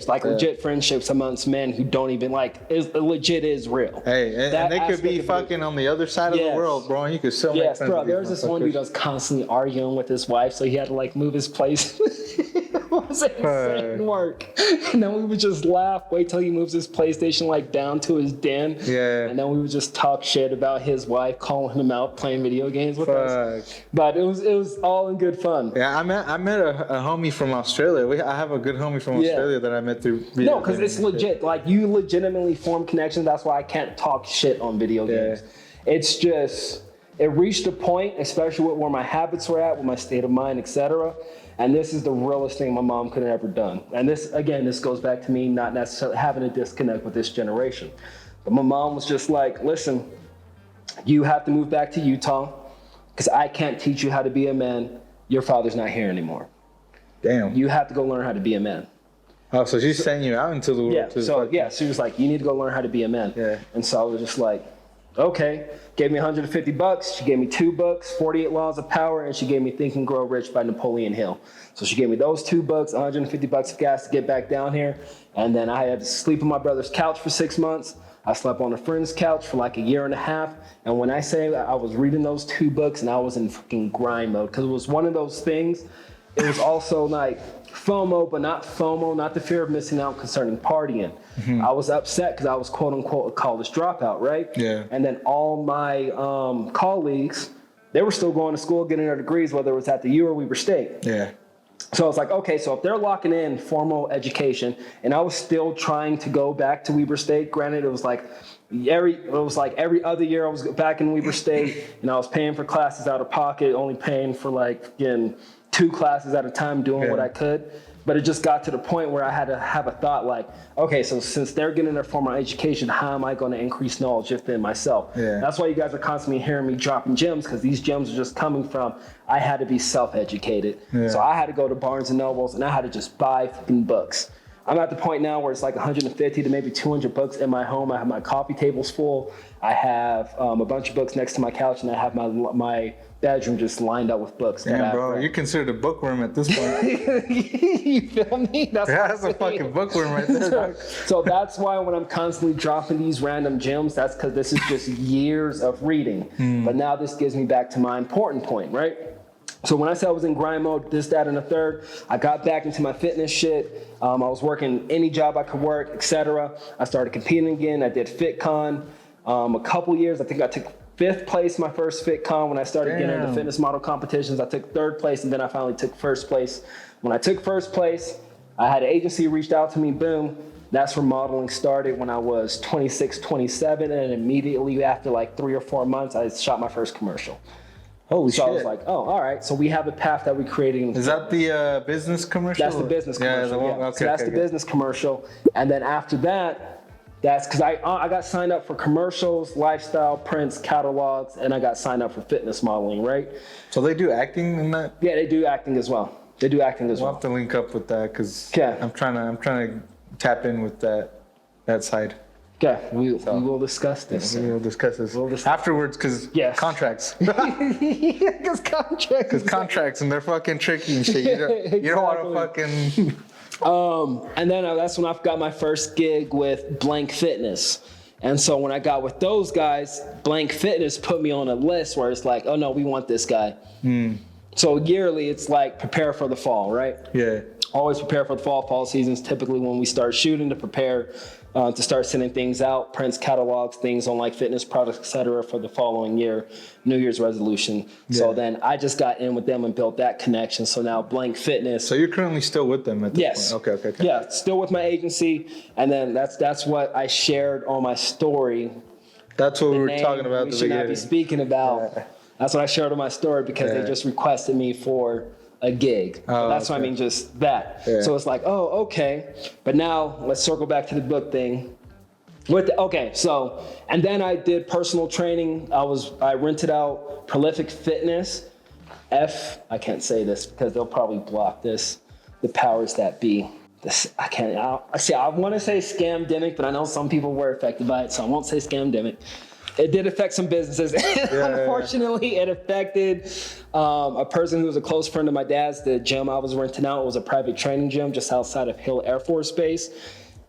like legit friendships amongst men who don't even is real. Hey, and they could be fucking on the other side of the world, bro, and you could still make friends. Bro, there was this one dude that was constantly arguing with his wife, so he had to like move his place. It was insane work. And then we would just laugh, wait till he moves his PlayStation like down to his den. Yeah. And then we would just talk shit about his wife, calling him out, playing video games with us. But it was all in good fun. Yeah, I met a homie from Australia. I have a good homie from Australia that I met through video No, because it's legit. Like, you legitimately form connections. That's why I can't talk shit on video games. It's just... It reached a point, especially with where my habits were at, with my state of mind, etc. And this is the realest thing my mom could have ever done. And this goes back to me not necessarily having a disconnect with this generation. But my mom was just like, listen, you have to move back to Utah because I can't teach you how to be a man. Your father's not here anymore. Damn. You have to go learn how to be a man. Oh, so she's sending you out into the world. Yeah, she was like, you need to go learn how to be a man. Yeah. And so I was just like, okay, gave me $150. She gave me 2 books, 48 Laws of Power, and she gave me Think and Grow Rich by Napoleon Hill. So she gave me those 2 books, $150 of gas to get back down here. And then I had to sleep on my brother's couch for 6 months. I slept on a friend's couch for like a year and a half. And when I say I was reading those 2 books and I was in fucking grind mode, because it was one of those things, it was also like FOMO, but not FOMO, not the fear of missing out concerning partying. Mm-hmm. I was upset because I was quote unquote a college dropout, right? Yeah. And then all my colleagues, they were still going to school, getting their degrees, whether it was at the U or Weber State. Yeah. So I was like, okay, so if they're locking in formal education, and I was still trying to go back to Weber State, granted it was like every other year I was back in Weber State, and I was paying for classes out of pocket, only paying for like, again, 2 classes at a time, doing what I could. But it just got to the point where I had to have a thought like, okay, so since they're getting their formal education, how am I going to increase knowledge within myself? Yeah. That's why you guys are constantly hearing me dropping gems, because these gems are just coming from, I had to be self-educated. Yeah. So I had to go to Barnes & Nobles and I had to just buy fucking books. I'm at the point now where it's like 150 to maybe 200 books in my home. I have my coffee tables full. I have a bunch of books next to my couch, and I have my bedroom just lined up with books. Damn, bro, you're considered a bookworm at this point. You feel me? That's a fucking bookworm right there. So that's why when I'm constantly dropping these random gems, that's because this is just years of reading. But now this gives me back to my important point, right? So when I said I was in grind mode, this, that, and the third, I got back into my fitness shit. I was working any job I could work, etc. I started competing again. I did FitCon a couple years. I think I took 5th place my first FitCon when I started getting into fitness model competitions. I took 3rd place, and then I finally took 1st place. When I took 1st place, I had an agency reached out to me, boom. That's where modeling started when I was 26, 27, and immediately after like 3 or 4 months, I shot my first commercial. Holy so shit. I was like, oh, all right. So we have a path that we created. Is that the business commercial? That's the business commercial. Yeah, Okay, so that's the business commercial. And then after that, that's because I got signed up for commercials, lifestyle, prints, catalogs, and I got signed up for fitness modeling, right? So they do acting in that? Yeah, they do acting as well. We'll have to link up with that because I'm trying to tap in with that side. Okay, we will discuss this. We will discuss this afterwards because contracts. Because contracts and they're fucking tricky and shit. You don't want to fucking. And then that's when I got my first gig with Blank Fitness. And so when I got with those guys, Blank Fitness put me on a list where it's like, oh no, we want this guy. So yearly, it's like prepare for the fall, right? Yeah. Always prepare for the fall. Fall season's typically when we start shooting to prepare to start sending things out, prints, catalogs, things on like fitness products, etc. for the following year, New Year's resolution. Yeah. So then I just got in with them and built that connection. So now Blank Fitness. So you're currently still with them at this point? Okay. Yeah, still with my agency. And then that's what I shared on my story. That's what we were talking about at the beginning. We should not be speaking about. Yeah. That's what I shared on my story because they just requested me for a gig. That's what I mean, just that. Yeah. So it's like, oh, okay. But now let's circle back to the book thing. And then I did personal training. I rented out Prolific Fitness. I can't say this because they'll probably block this. The powers that be. I want to say scamdemic, but I know some people were affected by it, so I won't say scamdemic. It did affect some businesses. Unfortunately, it affected a person who was a close friend of my dad's. The gym I was renting out was a private training gym just outside of Hill Air Force Base.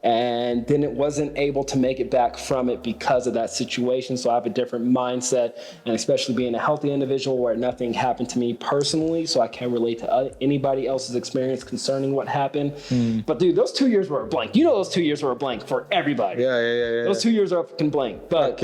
And then it wasn't able to make it back from it because of that situation. So I have a different mindset, and especially being a healthy individual where nothing happened to me personally, so I can't relate to anybody else's experience concerning what happened. But dude, those 2 years were a blank. You know those 2 years were a blank for everybody. Yeah. Those 2 years are a fucking blank. But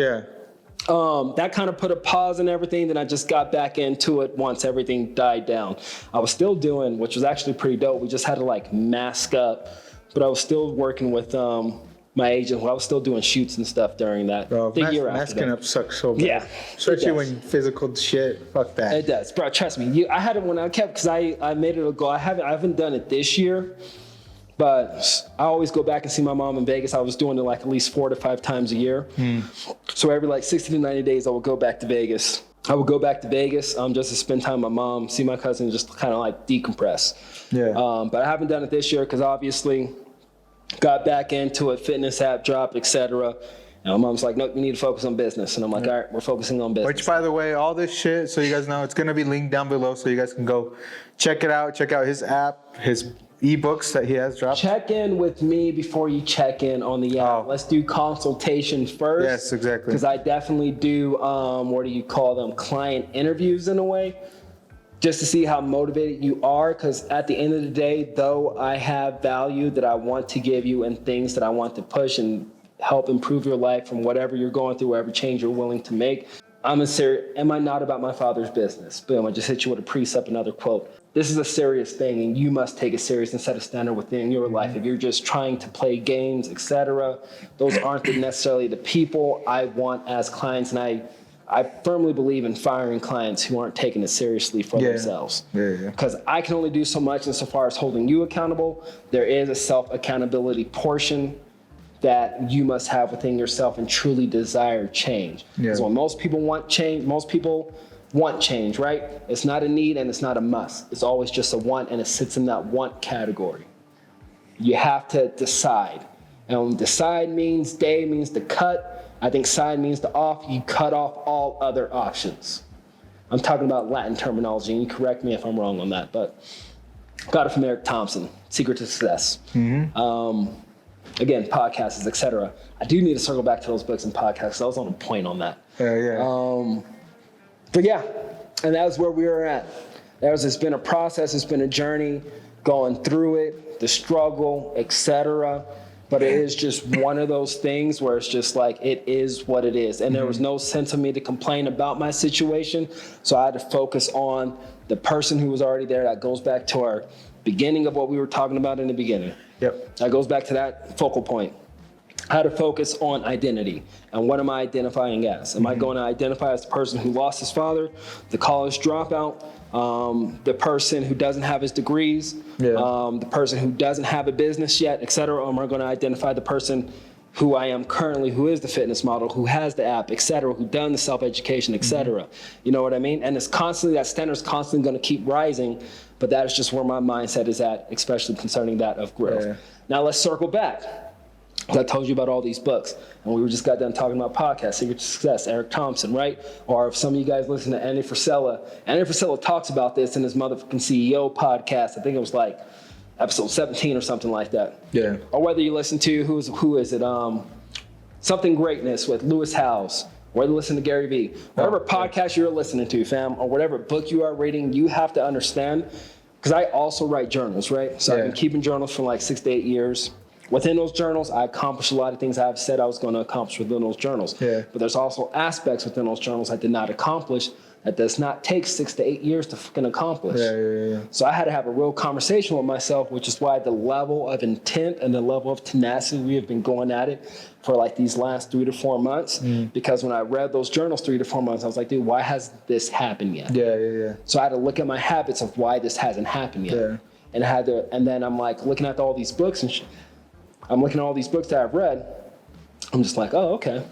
that kind of put a pause in everything. Then I just got back into it once everything died down. I was still doing, which was actually pretty dope. We just had to like mask up. But I was still working with my agent. I was still doing shoots and stuff during that. Bro, masking up sucks so bad. Yeah. Especially when physical shit, fuck that. It does. Bro, trust me. I had it when I kept, because I made it a goal. I haven't done it this year, but I always go back and see my mom in Vegas. I was doing it like at least 4 to 5 times a year. So every like 60 to 90 days, I would go back to Vegas. Just to spend time with my mom, see my cousin, just kind of like decompress. Yeah. But I haven't done it this year because obviously got back into it, fitness app dropped, etc. And my mom's like, no, you need to focus on business. And I'm like, all right, we're focusing on business. Which, by the way, all this shit, so you guys know, it's going to be linked down below so you guys can go check it out. Check out his app, his ebooks that he has dropped. Check in with me before you check in on the app. Let's do consultation first. Yes, exactly. Because I definitely do, client interviews in a way, just to see how motivated you are. Because at the end of the day, though I have value that I want to give you and things that I want to push and help improve your life from whatever you're going through, whatever change you're willing to make, am I not about my father's business? Boom, I just hit you with a precept, another quote. This is a serious thing, and you must take it serious and set a standard within your life. If you're just trying to play games, etc., those aren't necessarily the people I want as clients, and I firmly believe in firing clients who aren't taking it seriously for themselves. Because I can only do so much insofar as holding you accountable. There is a self-accountability portion that you must have within yourself and truly desire change. Because when most people want change, right? It's not a need and it's not a must. It's always just a want, and it sits in that want category. You have to decide. And decide means to cut. I think side means to off. You cut off all other options. I'm talking about Latin terminology, and you correct me if I'm wrong on that, but got it from Eric Thompson, Secret to Success. Again, podcasts, etc. I do need to circle back to those books and podcasts. I was on a point on that. But yeah, and that's where we were at. It's been a process, it's been a journey, going through it, the struggle, etc. But it is just one of those things where it's just like, it is what it is. And there was no sense of me to complain about my situation. So I had to focus on the person who was already there. That goes back to our beginning of what we were talking about in the beginning. That goes back to that focal point. how to focus on identity. And what am I identifying as? Am I going to identify as the person who lost his father, the college dropout, the person who doesn't have his degrees, the person who doesn't have a business yet, et cetera? Or am I going to identify the person who I am currently, who is the fitness model, who has the app, et cetera, who done the self-education, et cetera? You know what I mean? And it's constantly, that standard's constantly going to keep rising, but that is just where my mindset is at, especially concerning that of growth. Yeah. Now let's circle back. I told you about all these books, and we just got done talking about podcasts, Secret to Success, Eric Thompson, right? Or if some of you guys listen to Andy Frisella talks about this in his motherfucking CEO podcast. I think it was like episode 17 or something like that. Yeah. Or whether you listen to, who is it? Something Greatness with Lewis Howes. Whether you listen to Gary Vee. Whatever podcast you're listening to, fam, or whatever book you are reading, you have to understand, because I also write journals, right? So I've been keeping journals for like 6 to 8 years. Within those journals, I accomplished a lot of things I've said I was going to accomplish within those journals. Yeah. But there's also aspects within those journals I did not accomplish that does not take 6 to 8 years to fucking accomplish. Yeah. So I had to have a real conversation with myself, which is why the level of intent and the level of tenacity we have been going at it for like these last 3 to 4 months. Because when I read those journals 3 to 4 months, I was like, dude, why hasn't this happened yet? Yeah. So I had to look at my habits of why this hasn't happened yet. Yeah. And then I'm like looking at all these books and I'm looking at all these books that I've read. I'm just like, oh, okay.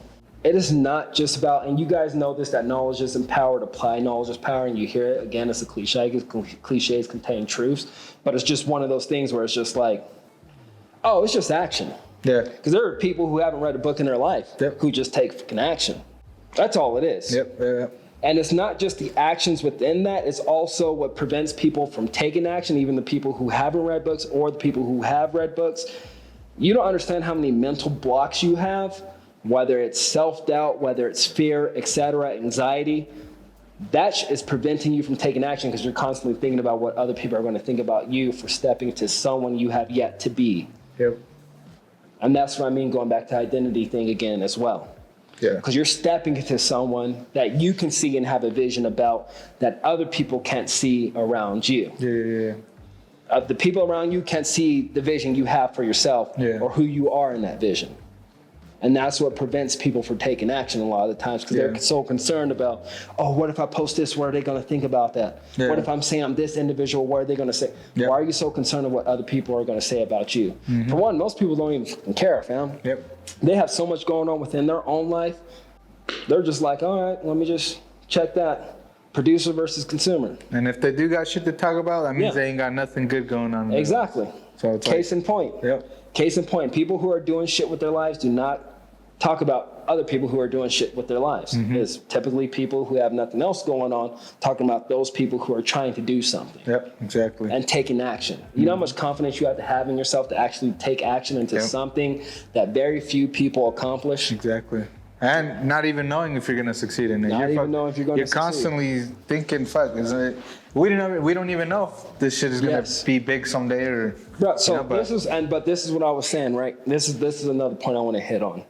It is not just about, and you guys know this, that knowledge isn't power, to apply knowledge is power, and you hear it, again, it's a cliche, because cliches contain truths, but it's just one of those things where it's just like, oh, it's just action. Yeah. Because there are people who haven't read a book in their life who just take fucking action. That's all it is. And it's not just the actions within that, it's also what prevents people from taking action, even the people who haven't read books or the people who have read books. You don't understand how many mental blocks you have, whether it's self-doubt, whether it's fear, etc., anxiety. That is preventing you from taking action because you're constantly thinking about what other people are going to think about you for stepping to someone you have yet to be. Yep. And that's what I mean, going back to identity thing again as well. Yeah. Because you're stepping into someone that you can see and have a vision about that other people can't see around you. Yeah. The people around you can't see the vision you have for yourself or who you are in that vision. And that's what prevents people from taking action a lot of the times, because they're so concerned about, oh, what if I post this? What are they going to think about that? Yeah. What if I'm saying I'm this individual? What are they going to say? Yep. Why are you so concerned of what other people are going to say about you? Mm-hmm. For one, most people don't even care, fam. Yep. They have so much going on within their own life. They're just like, all right, let me just check that. Producer versus consumer. And if they do got shit to talk about, that means they ain't got nothing good going on. Exactly. So it's case in point. Yep. Case in point. People who are doing shit with their lives do not talk about other people who are doing shit with their lives. Mm-hmm. It's typically people who have nothing else going on talking about those people who are trying to do something. Yep, exactly. And taking action. Mm-hmm. You know how much confidence you have to have in yourself to actually take action into something that very few people accomplish? Exactly. And not even knowing if you're going to succeed in it. Not even knowing if you're going to succeed. You're constantly thinking, fuck, isn't it? We don't even know if this shit is going to be big someday or... Bro, so this is what I was saying, right? This is another point I want to hit on.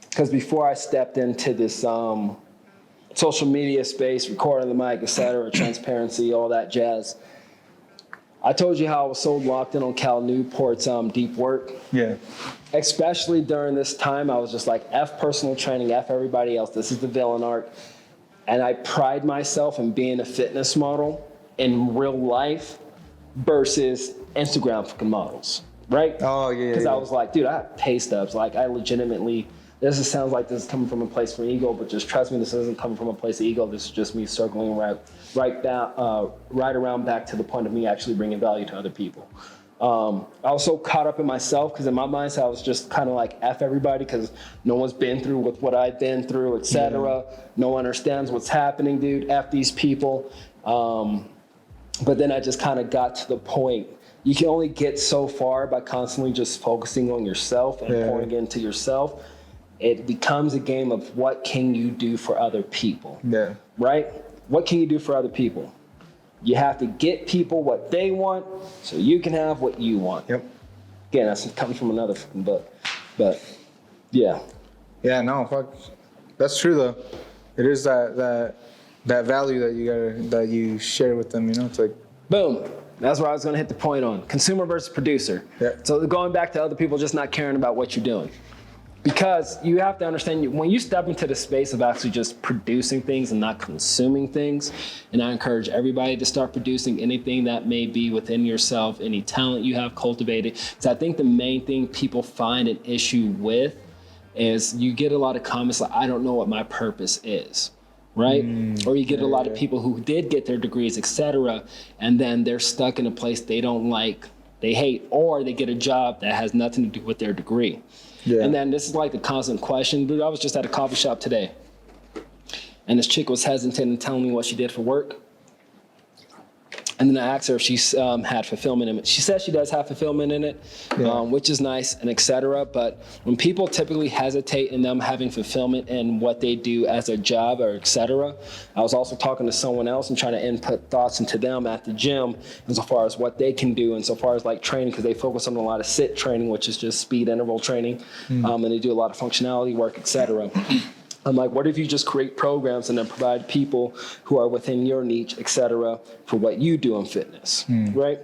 Because before I stepped into this social media space, recording the mic, et cetera, transparency, all that jazz, I told you how I was so locked in on Cal Newport's deep work. Yeah. Especially during this time, I was just like, F personal training, F everybody else. This is the villain arc. And I pride myself in being a fitness model in real life versus Instagram fucking models, right? Oh, yeah. Because I was like, dude, I have pay stubs. Like, I legitimately... This sounds like this is coming from a place from ego, but just trust me, this isn't coming from a place of ego. This is just me circling right around back to the point of me actually bringing value to other people. I was so caught up in myself because in my mindset, I was just kind of like F everybody because no one's been through with what I've been through, etc. Yeah. No one understands what's happening, dude. F these people. But then I just kind of got to the point. You can only get so far by constantly just focusing on yourself and pouring into yourself. It becomes a game of what can you do for other people, right? What can you do for other people? You have to get people what they want so you can have what you want. Yep. Again, that comes from another fucking book, but yeah. Yeah, no, fuck. That's true though. It is that value that you share with them, you know? It's like, boom. That's where I was going to hit the point on. Consumer versus producer. Yeah. So going back to other people just not caring about what you're doing. Because you have to understand, when you step into the space of actually just producing things and not consuming things, and I encourage everybody to start producing anything that may be within yourself, any talent you have cultivated. Because I think the main thing people find an issue with is you get a lot of comments like, I don't know what my purpose is, right? Or you get a lot of people who did get their degrees, etc., and then they're stuck in a place they don't like, they hate, or they get a job that has nothing to do with their degree. Yeah. And then this is like the constant question. Dude, I was just at a coffee shop today, and this chick was hesitant in telling me what she did for work. And then I asked her if she had fulfillment in it. She says she does have fulfillment in it, which is nice, and et cetera. But when people typically hesitate in them having fulfillment in what they do as a job or et cetera, I was also talking to someone else and trying to input thoughts into them at the gym insofar as what they can do, insofar as like training, because they focus on a lot of sit training, which is just speed interval training, and they do a lot of functionality work, et cetera. I'm like, what if you just create programs and then provide people who are within your niche, et cetera, for what you do in fitness, right?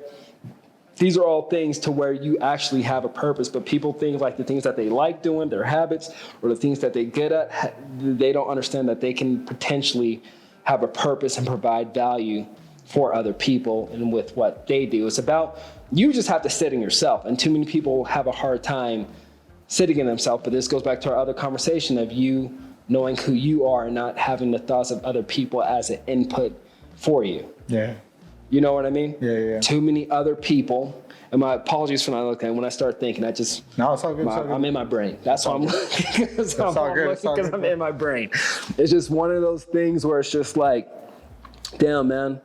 These are all things to where you actually have a purpose, but people think like the things that they like doing, their habits, or the things that they get at, they don't understand that they can potentially have a purpose and provide value for other people and with what they do. It's about, you just have to sit in yourself, and too many people have a hard time sitting in themselves, but this goes back to our other conversation of you knowing who you are and not having the thoughts of other people as an input for you. Yeah. You know what I mean? Yeah. Too many other people, and my apologies for not looking, when I start thinking, no, it's all good. I'm in my brain. That's why I'm looking. It's all good. Because I'm in my brain. It's just one of those things where it's just like, damn, man.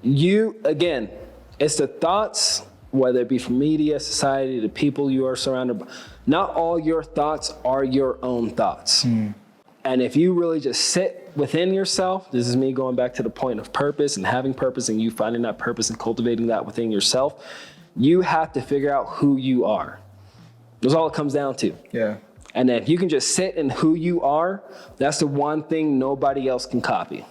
Again, it's the thoughts, whether it be from media, society, the people you are surrounded by. Not all your thoughts are your own thoughts. And if you really just sit within yourself, this is me going back to the point of purpose and having purpose and you finding that purpose and cultivating that within yourself, you have to figure out who you are. That's all it comes down to. Yeah. And if you can just sit in who you are, that's the one thing nobody else can copy.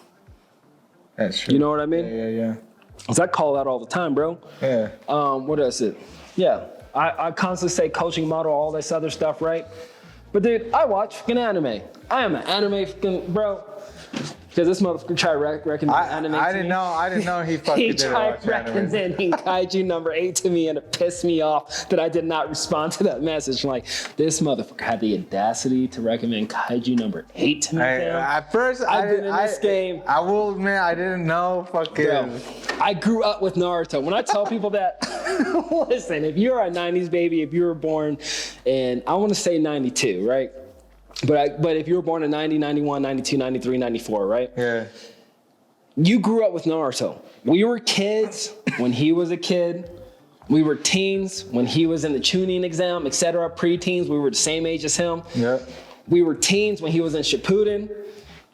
That's true. You know what I mean? Yeah. Because I call that all the time, bro. Yeah. What is it? Yeah. I constantly say coaching model, all this other stuff, right? But dude, I watch fucking anime. I am an anime fucking bro. Because this motherfucker tried recommending anime to me. I didn't know he fucking did watch anime. He tried recommending Kaiju number 8 to me, and it pissed me off that I did not respond to that message. I'm like, this motherfucker had the audacity to recommend Kaiju number 8 to me. At first, I've been in this game. I will admit, I didn't know fucking. Bro, I grew up with Naruto. When I tell people that, listen, if you're a 90s baby, if you were born in, I want to say 92, right? But if you were born in 90, 91, 92, 93, 94, right? Yeah. You grew up with Naruto. We were kids when he was a kid. We were teens when he was in the tuning exam, etc. Pre-teens, we were the same age as him. Yeah. We were teens when he was in Shippuden.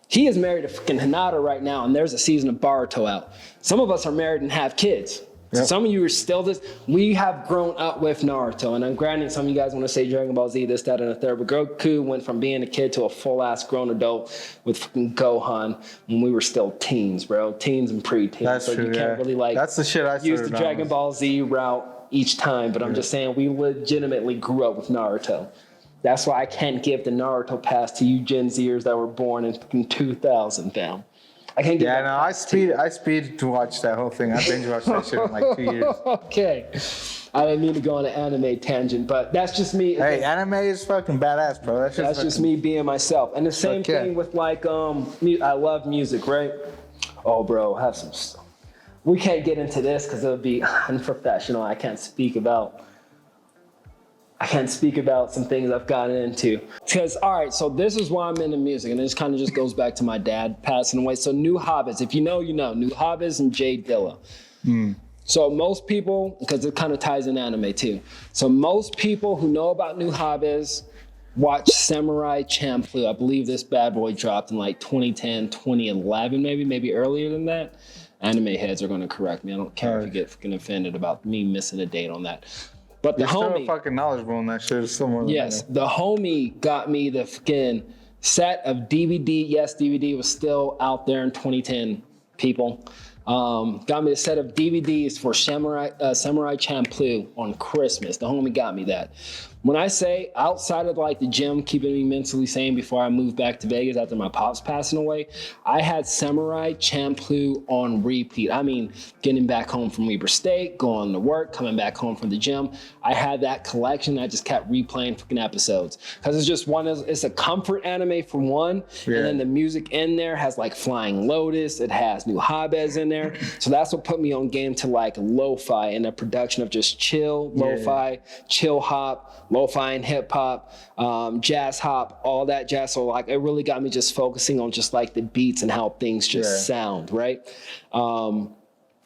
He is married to fucking Hinata right now, and there's a season of Boruto out. Some of us are married and have kids. Yep. Some of you are still this. We have grown up with Naruto, and I'm granted some of you guys want to say Dragon Ball Z, this, that, and the third, but Goku went from being a kid to a full-ass grown adult with fucking Gohan when we were still teens, bro. Teens and pre-teens. That's so true, you can't really like that's the shit I use the Dragon Ball Z route each time, but I'm just saying we legitimately grew up with Naruto. That's why I can't give the Naruto pass to you Gen Zers that were born in fucking 2000, fam. I can't get I speed to watch that whole thing. I binge watched that shit in like 2 years. Okay. I didn't mean to go on an anime tangent, but that's just me. Hey, anime is fucking badass, bro. That's just me being myself. And the same thing with like, I love music, right? Oh, bro, have some stuff. We can't get into this because it would be unprofessional. I can't speak about some things I've gotten into. Because, all right, so this is why I'm into music, and this kind of just goes back to my dad passing away. So New Hobbits, if you know, you know. New Hobbits and Jay Dilla. So most people, because it kind of ties in anime too. So most people who know about New Hobbits watch Samurai Champloo. I believe this bad boy dropped in like 2010, 2011, maybe earlier than that. Anime heads are going to correct me. I don't care if you get fucking offended about me missing a date on that. But the homie, still fucking knowledgeable on that shit. Yes, the homie got me the fucking set of DVD. Yes, DVD was still out there in 2010. People got me the set of DVDs for Samurai Champloo on Christmas. The homie got me that. when I say outside of like the gym keeping me mentally sane before I moved back to Vegas after my pops passing away, I had Samurai Champloo on repeat. I mean, getting back home from Weber State, going to work, coming back home from the gym. I had that collection. I just kept replaying freaking episodes because it's just it's a comfort anime for one. Yeah. And then the music in there has like Flying Lotus. It has New Habes in there. So that's what put me on game to like lo-fi and a production of just chill, lo-fi, chill hop, lo-fi and hip hop, jazz hop, all that jazz. So like it really got me just focusing on just like the beats and how things just sound, right?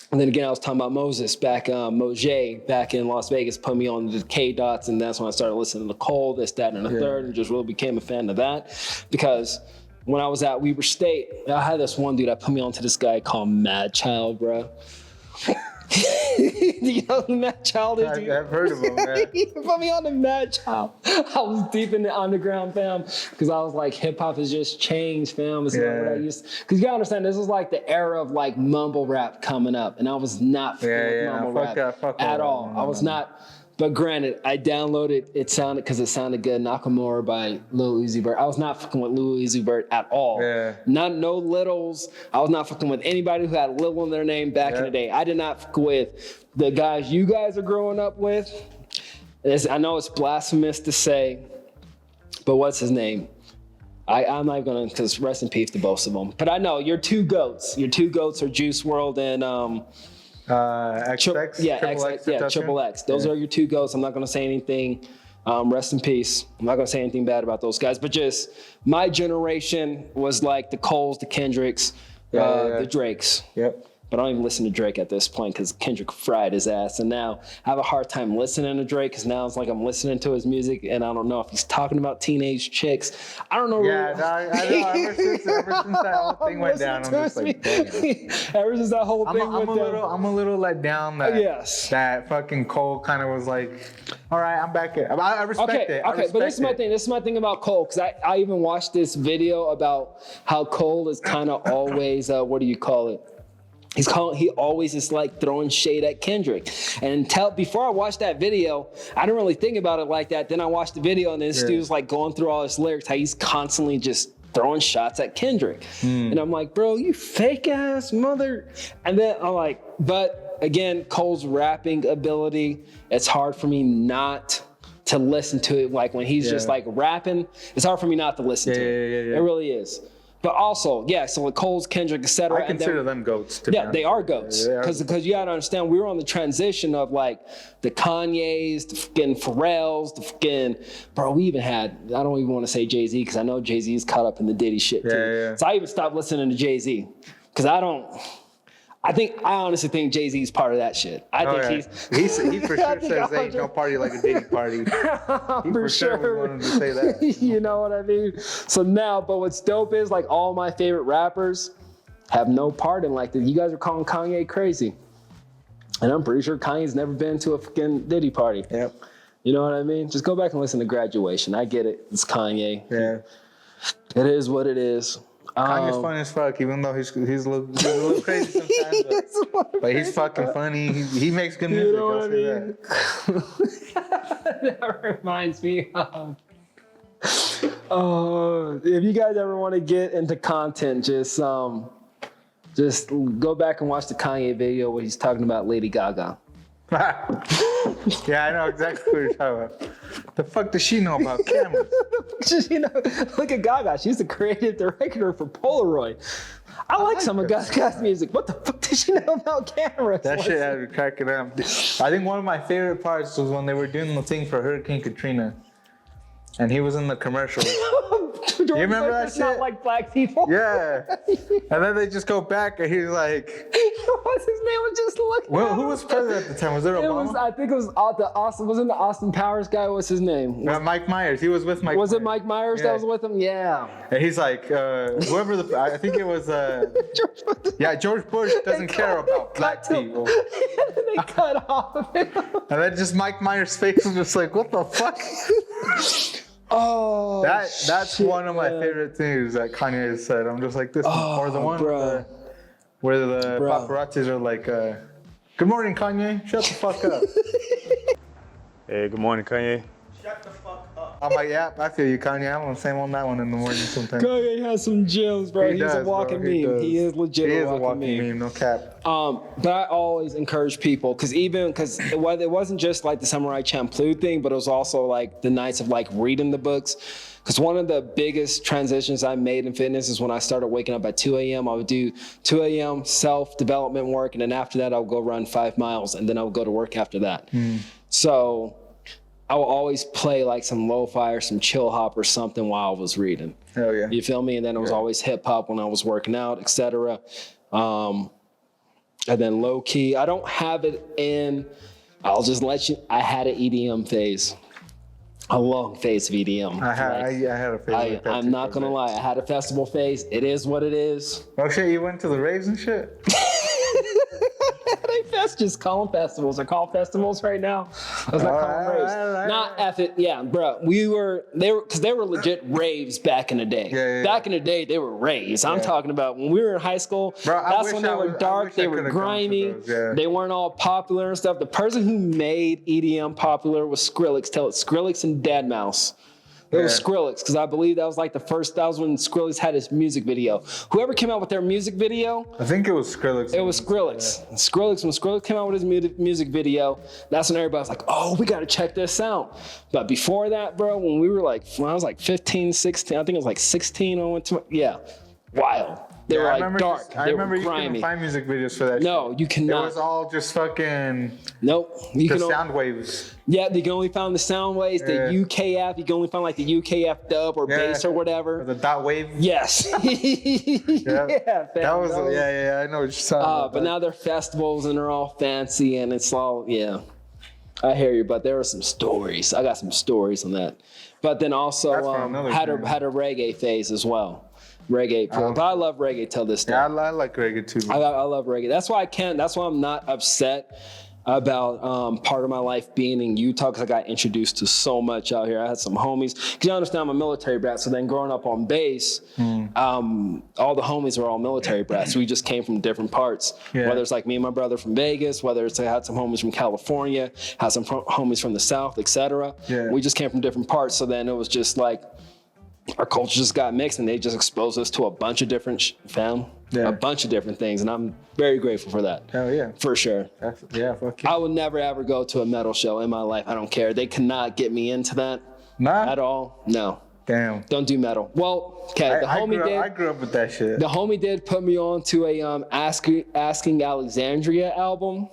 And then again, I was talking about Moses back in Las Vegas, put me on the K-Dots, and that's when I started listening to Cole, this, that, and the third, and just really became a fan of that. Because when I was at Weber State, I had this one dude that put me onto this guy called Mad Child, bro. Do you know who Mad Child is? I've heard of him, man. He put me on the Mad Child. I was deep in the underground, fam, because I was like, hip hop has just changed, fam. It's not what I used to. Because you gotta understand, this was like the era of like mumble rap coming up, and I was not with mumble rap at all. I was not. But granted, I downloaded it sounded good. Nakamura by Lil Uzi Vert. I was not fucking with Lil Uzi Vert at all. Yeah. No littles. I was not fucking with anybody who had Lil in their name back in the day. I did not fuck with the guys you guys are growing up with. I know it's blasphemous to say, but what's his name? I'm not gonna, because rest in peace to both of them. But I know your two goats. Your two goats are Juice WRLD and Triple X. Those are your two goats. I'm not going to say anything. Rest in peace. I'm not going to say anything bad about those guys. But just my generation was like the Coles, the Kendricks, the Drakes. Yep. But I don't even listen to Drake at this point because Kendrick fried his ass. And now I have a hard time listening to Drake because now it's like I'm listening to his music and I don't know if he's talking about teenage chicks. I don't know. Yeah, I know. Ever since that whole thing went down, I'm just like, damn. Ever since that whole thing went down. I'm a little let down that fucking Cole kind of was like, all right, I'm back here. I respect it. Okay, but this is my thing. This is my thing about Cole because I even watched this video about how Cole is kind of always, what do you call it? He always is like throwing shade at Kendrick. And before I watched that video, I didn't really think about it like that. Then I watched the video and this dude's like going through all his lyrics, how he's constantly just throwing shots at Kendrick. And I'm like, bro, you fake ass mother. And then I'm like, but again, Cole's rapping ability, it's hard for me not to listen to it. Like when he's just like rapping, it's hard for me not to listen to it. It really is. But also, so with Cole's, Kendrick, etc. I consider them goats. They are goats. Because you got to understand, we were on the transition of like the Kanyes, the fucking Pharrells, the fucking, bro, we even had, I don't even want to say Jay-Z because I know Jay-Z's caught up in the Diddy shit too. So I even stopped listening to Jay-Z because I honestly think Jay-Z's part of that shit. I think he for sure says ain't no party like a Diddy party. He for sure wanted to say that. You know what I mean? So now, but what's dope is like all my favorite rappers have no part in like that. You guys are calling Kanye crazy. And I'm pretty sure Kanye's never been to a fucking Diddy party. Yep. You know what I mean? Just go back and listen to Graduation. I get it. It's Kanye. Yeah. It is what it is. Kanye's funny as fuck, even though he's a little crazy sometimes. But he's fucking funny. He makes good music. You know what I mean? That reminds me of. If you guys ever want to get into content, just go back and watch the Kanye video where he's talking about Lady Gaga. Yeah, I know exactly what you're talking about. The fuck does she know about cameras? Look at Gaga. She's the creative director for Polaroid. I like some of Gaga's music. What the fuck does she know about cameras? That shit had me cracking up. I think one of my favorite parts was when they were doing the thing for Hurricane Katrina. And he was in the commercial. You remember that shit? Not like black people. Yeah. And then they just go back and he's like, what's his name? Was just looking. Well, who was president at the time? Was it Obama? I think it was wasn't the Austin Powers guy? What's his name? Mike Myers. He was with Mike. Was it Mike Myers that was with him? Yeah. And he's like, whoever I think it was. George Bush doesn't care about black people. They cut off of him. And then just Mike Myers' face was just like, what the fuck? Oh, that's one of my favorite things that Kanye said. I'm just like this, or the one where the paparazzis are like, "Good morning, Kanye. Shut the fuck up." Hey, good morning, Kanye. shut the fuck up. I'm like, yeah, I feel you, Kanye. I'm on the same on that one in the morning sometimes. Kanye has some gems, bro. He's a walking meme. He is legit a walking meme. No cap. But I always encourage people, because it wasn't just like the Samurai Champloo thing, but it was also like the nights of like reading the books. Because one of the biggest transitions I made in fitness is when I started waking up at 2 a.m. I would do 2 a.m. self-development work, and then after that, I would go run 5 miles, and then I would go to work after that. So I would always play like some lo-fi or some chill hop or something while I was reading. Hell yeah. You feel me? And then it was always hip hop when I was working out, etc. And then low key, I don't have it in, I'll just let you, I had an EDM phase. A long phase of EDM. I had a phase. I'm not gonna lie, I had a festival phase. It is what it is. Oh shit, you went to the raves and shit? Just call them festivals. I call festivals right now. I was not calling raves. Not F it. Yeah, bro. They were legit raves back in the day. Yeah. Back in the day, they were raves. I'm talking about when we were in high school. Bro, that's when they were dark. They were grimy. They weren't all popular and stuff. The person who made EDM popular was Skrillex. Skrillex and Deadmau5. It was Skrillex, because I believe that was like that was when Skrillex had his music video. Whoever came out with their music video, I think it was Skrillex. It was Skrillex. Yeah. When Skrillex came out with his music video, that's when everybody was like, oh, we got to check this out. But before that, bro, when I was like 15, 16, I think it was like 16, I went to, wild. They were like dark. I remember you couldn't find music videos for that. No, you cannot. It was all just fucking. Nope. Sound waves. Yeah, you can only find the sound waves. The UKF, you can only find like the UKF dub or bass or whatever. Or the dot wave. Yes. That was. I know what you're talking about. But now they're festivals and they're all fancy and it's all I hear you, but there are some stories. I got some stories on that. But then also had a reggae phase as well. Reggae, but I love reggae till this day. Yeah, I like reggae too. I love reggae. That's why I'm not upset about part of my life being in Utah, because I got introduced to so much out here. I had some homies, because you understand I'm a military brat, so then growing up on base, all the homies were all military brats. We just came from different parts, whether it's like me and my brother from Vegas, whether it's I had some homies from California, had some homies from the South, etc. We just came from different parts, so then it was just like, our culture just got mixed, and they just exposed us to a bunch of different a bunch of different things, and I'm very grateful for that. Hell yeah. For sure. Fuck yeah. I would never ever go to a metal show in my life. I don't care. They cannot get me into that at all. No. Damn. Don't do metal. Well, okay, I grew up with that shit. The homie did put me on to a Asking Alexandria album.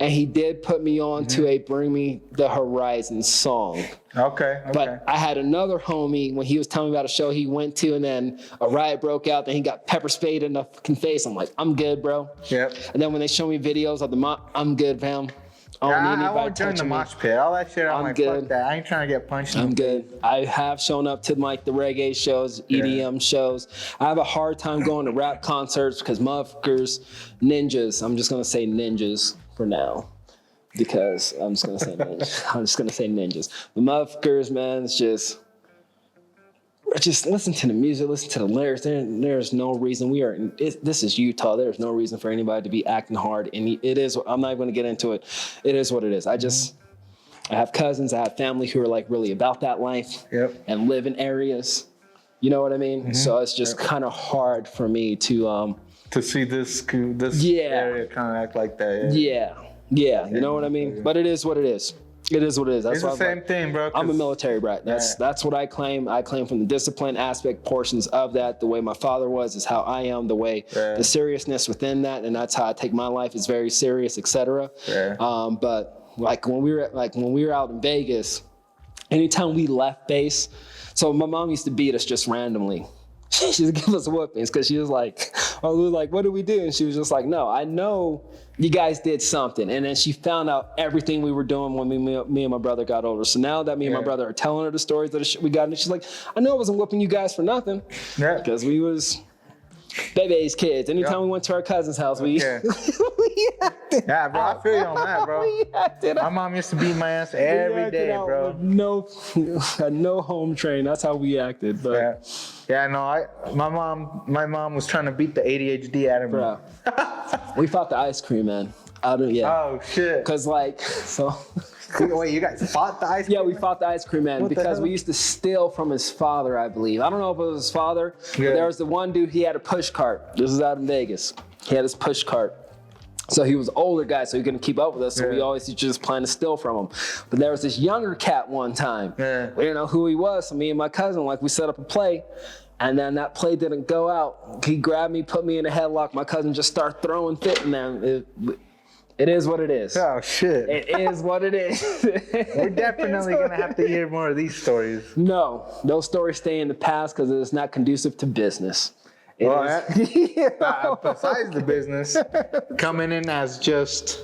And he did put me on to a Bring Me the Horizon song. Okay. But I had another homie, when he was telling me about a show he went to, and then a riot broke out, then he got pepper sprayed in the fucking face. I'm like, I'm good, bro. Yep. And then when they show me videos of the I'm good, fam. I won't join the mosh pit. All that shit, I'm like, good. Fuck that. I ain't trying to get punched. I'm good. I have shown up to like the reggae shows, EDM shows. I have a hard time going to rap concerts because motherfuckers, ninjas. I'm just gonna say ninjas for now, because I'm just gonna say ninjas. The motherfuckers, man, it's just listen to the music, listen to the lyrics. There's no reason this is Utah. There's no reason for anybody to be acting hard. And it is, I'm not even going to get into it. It is what it is. I have cousins, I have family who are like really about that life and live in areas. You know what I mean? So it's just kind of hard for me to see this area kind of act like that. Yeah. You know what I mean? But it is what it is. It is what it is. That's it's the same thing, bro. I'm a military brat. That's what I claim. I claim from the discipline aspect portions of that. The way my father was is how I am. The way the seriousness within that, and that's how I take my life is very serious, etc. But like when we were out in Vegas, anytime we left base, so my mom used to beat us just randomly. She used to give us whoopings because she was like, we were like, what do we do? And she was just like, no, I know you guys did something. And then she found out everything we were doing when me and my brother got older. So now that me and my brother are telling her the stories of the shit we got, and she's like, I know I wasn't whooping you guys for nothing. Yeah. Because we was baby's kids. Anytime we went to our cousin's house, we acted. Yeah, bro, I feel you on that, bro. My mom used to beat my ass every day, bro. No home train. That's how we acted. But my mom was trying to beat the ADHD out of me. Bro. We fought the ice cream man. Oh shit. Cause Wait, you guys fought the ice cream? Yeah, we fought the ice cream man because we used to steal from his father, I believe. I don't know if it was his father, but there was the one dude, he had a push cart. This is out in Vegas. He had his push cart. So he was an older guy, so he couldn't keep up with us. So we always just plan to steal from him. But there was this younger cat one time. We didn't know who he was. So me and my cousin, we set up a play. And then that play didn't go out. He grabbed me, put me in a headlock. My cousin just started throwing fit in them. It is what it is. Oh, shit. It is what it is. We're definitely going to have to hear more of these stories. No, those stories stay in the past because it's not conducive to business. Besides the business, coming in as just...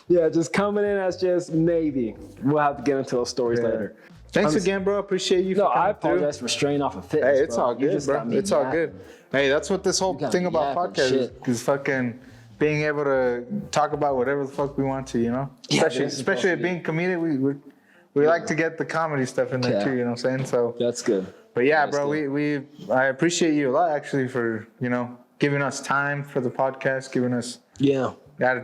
Yeah, just coming in as just maybe. We'll have to get into those stories later. Thanks again, bro. Appreciate you for coming I apologize for straying off of fitness, Hey, it's all good, bro. It's all good. Hey, that's what this whole thing about podcast is fucking being able to talk about whatever the fuck we want to, you know? Especially being comedic, we like to get the comedy stuff in there too, you know what I'm saying? So that's good. But yeah, bro, I appreciate you a lot actually for, giving us time for the podcast, giving us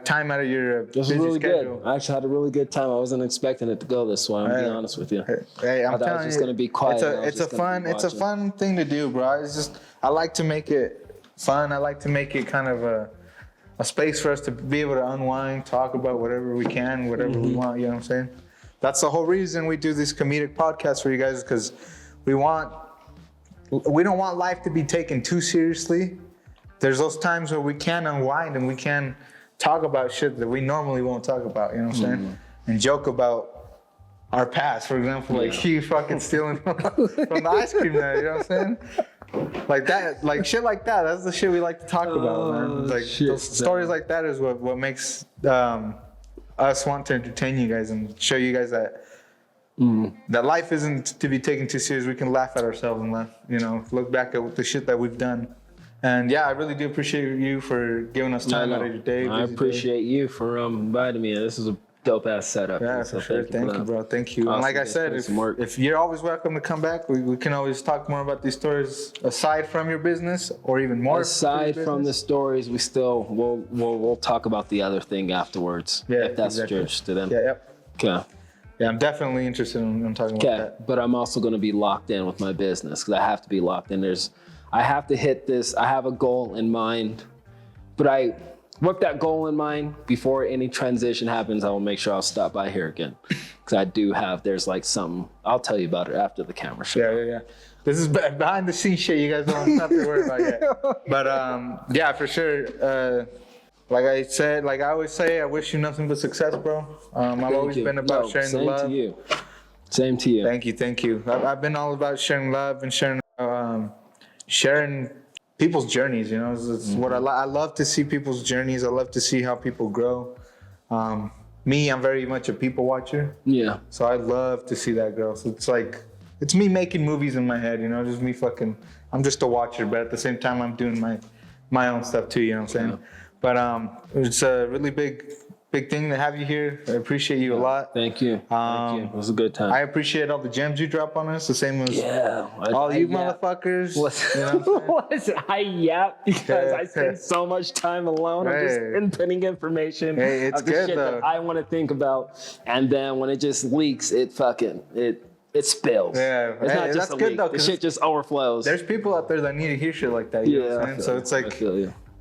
time out of your busy really schedule. Good. I actually had a really good time. I wasn't expecting it to go this way. I'm gonna be honest with you. Hey, I'm telling you, I was just gonna be quiet. It's a fun thing to do, bro. I like to make it fun. I like to make it kind of a space for us to be able to unwind, talk about whatever we can, whatever we want. You know what I'm saying? That's the whole reason we do these comedic podcasts for you guys, because we don't want life to be taken too seriously. There's those times where we can unwind and we can talk about shit that we normally won't talk about, you know what I'm saying? And joke about our past. For example, like you fucking stealing from the ice cream man, you know what I'm saying? Like that, like shit like that. That's the shit we like to talk about, man. Like those stories like that is what makes us want to entertain you guys and show you guys that that life isn't to be taken too serious. We can laugh at ourselves and look back at the shit that we've done. And yeah, I really do appreciate you for giving us time out of your day. I appreciate you for inviting me. This is a dope ass setup. Yeah, for sure. Thank you, bro. Thank you. Awesome. And like I said, if you're always welcome to come back, we can always talk more about these stories aside from your business, or even more. Aside from the stories, we'll talk about the other thing afterwards. Yeah, if that's what you're interested in. Yeah. Yep. Okay. Yeah, I'm definitely interested in talking about that. But I'm also going to be locked in with my business because I have to be locked in. I have to hit this. I have a goal in mind, but with that goal in mind, before any transition happens, I will make sure I'll stop by here again. Because I do there's like something, I'll tell you about it after the camera show. Yeah. This is behind the scenes shit you guys don't have to worry about yet. But yeah, for sure. Like I always say, I wish you nothing but success, bro. I've always been about sharing the love. Same to you. Thank you. I've been all about sharing love and sharing people's journeys. It's what I love to see people's journeys. I love to see how people grow. I'm very much a people watcher. Yeah. So I love to see that grow. So it's me making movies in my head. Just me I'm just a watcher, but at the same time I'm doing my own stuff too. You know what I'm saying? Yeah. But it's a really big thing to have you here. I appreciate you a lot. Thank you. Thank you. It was a good time. I appreciate all the gems you drop on us. The same as all you motherfuckers. I yap because I spend so much time alone. I'm just inputting information. Hey, it's of the good shit though. That I want to think about, and then when it just leaks, it spills. Yeah, it's not just a leak. The shit just overflows. There's people out there that need to hear shit like that. You know what I'm saying? So it's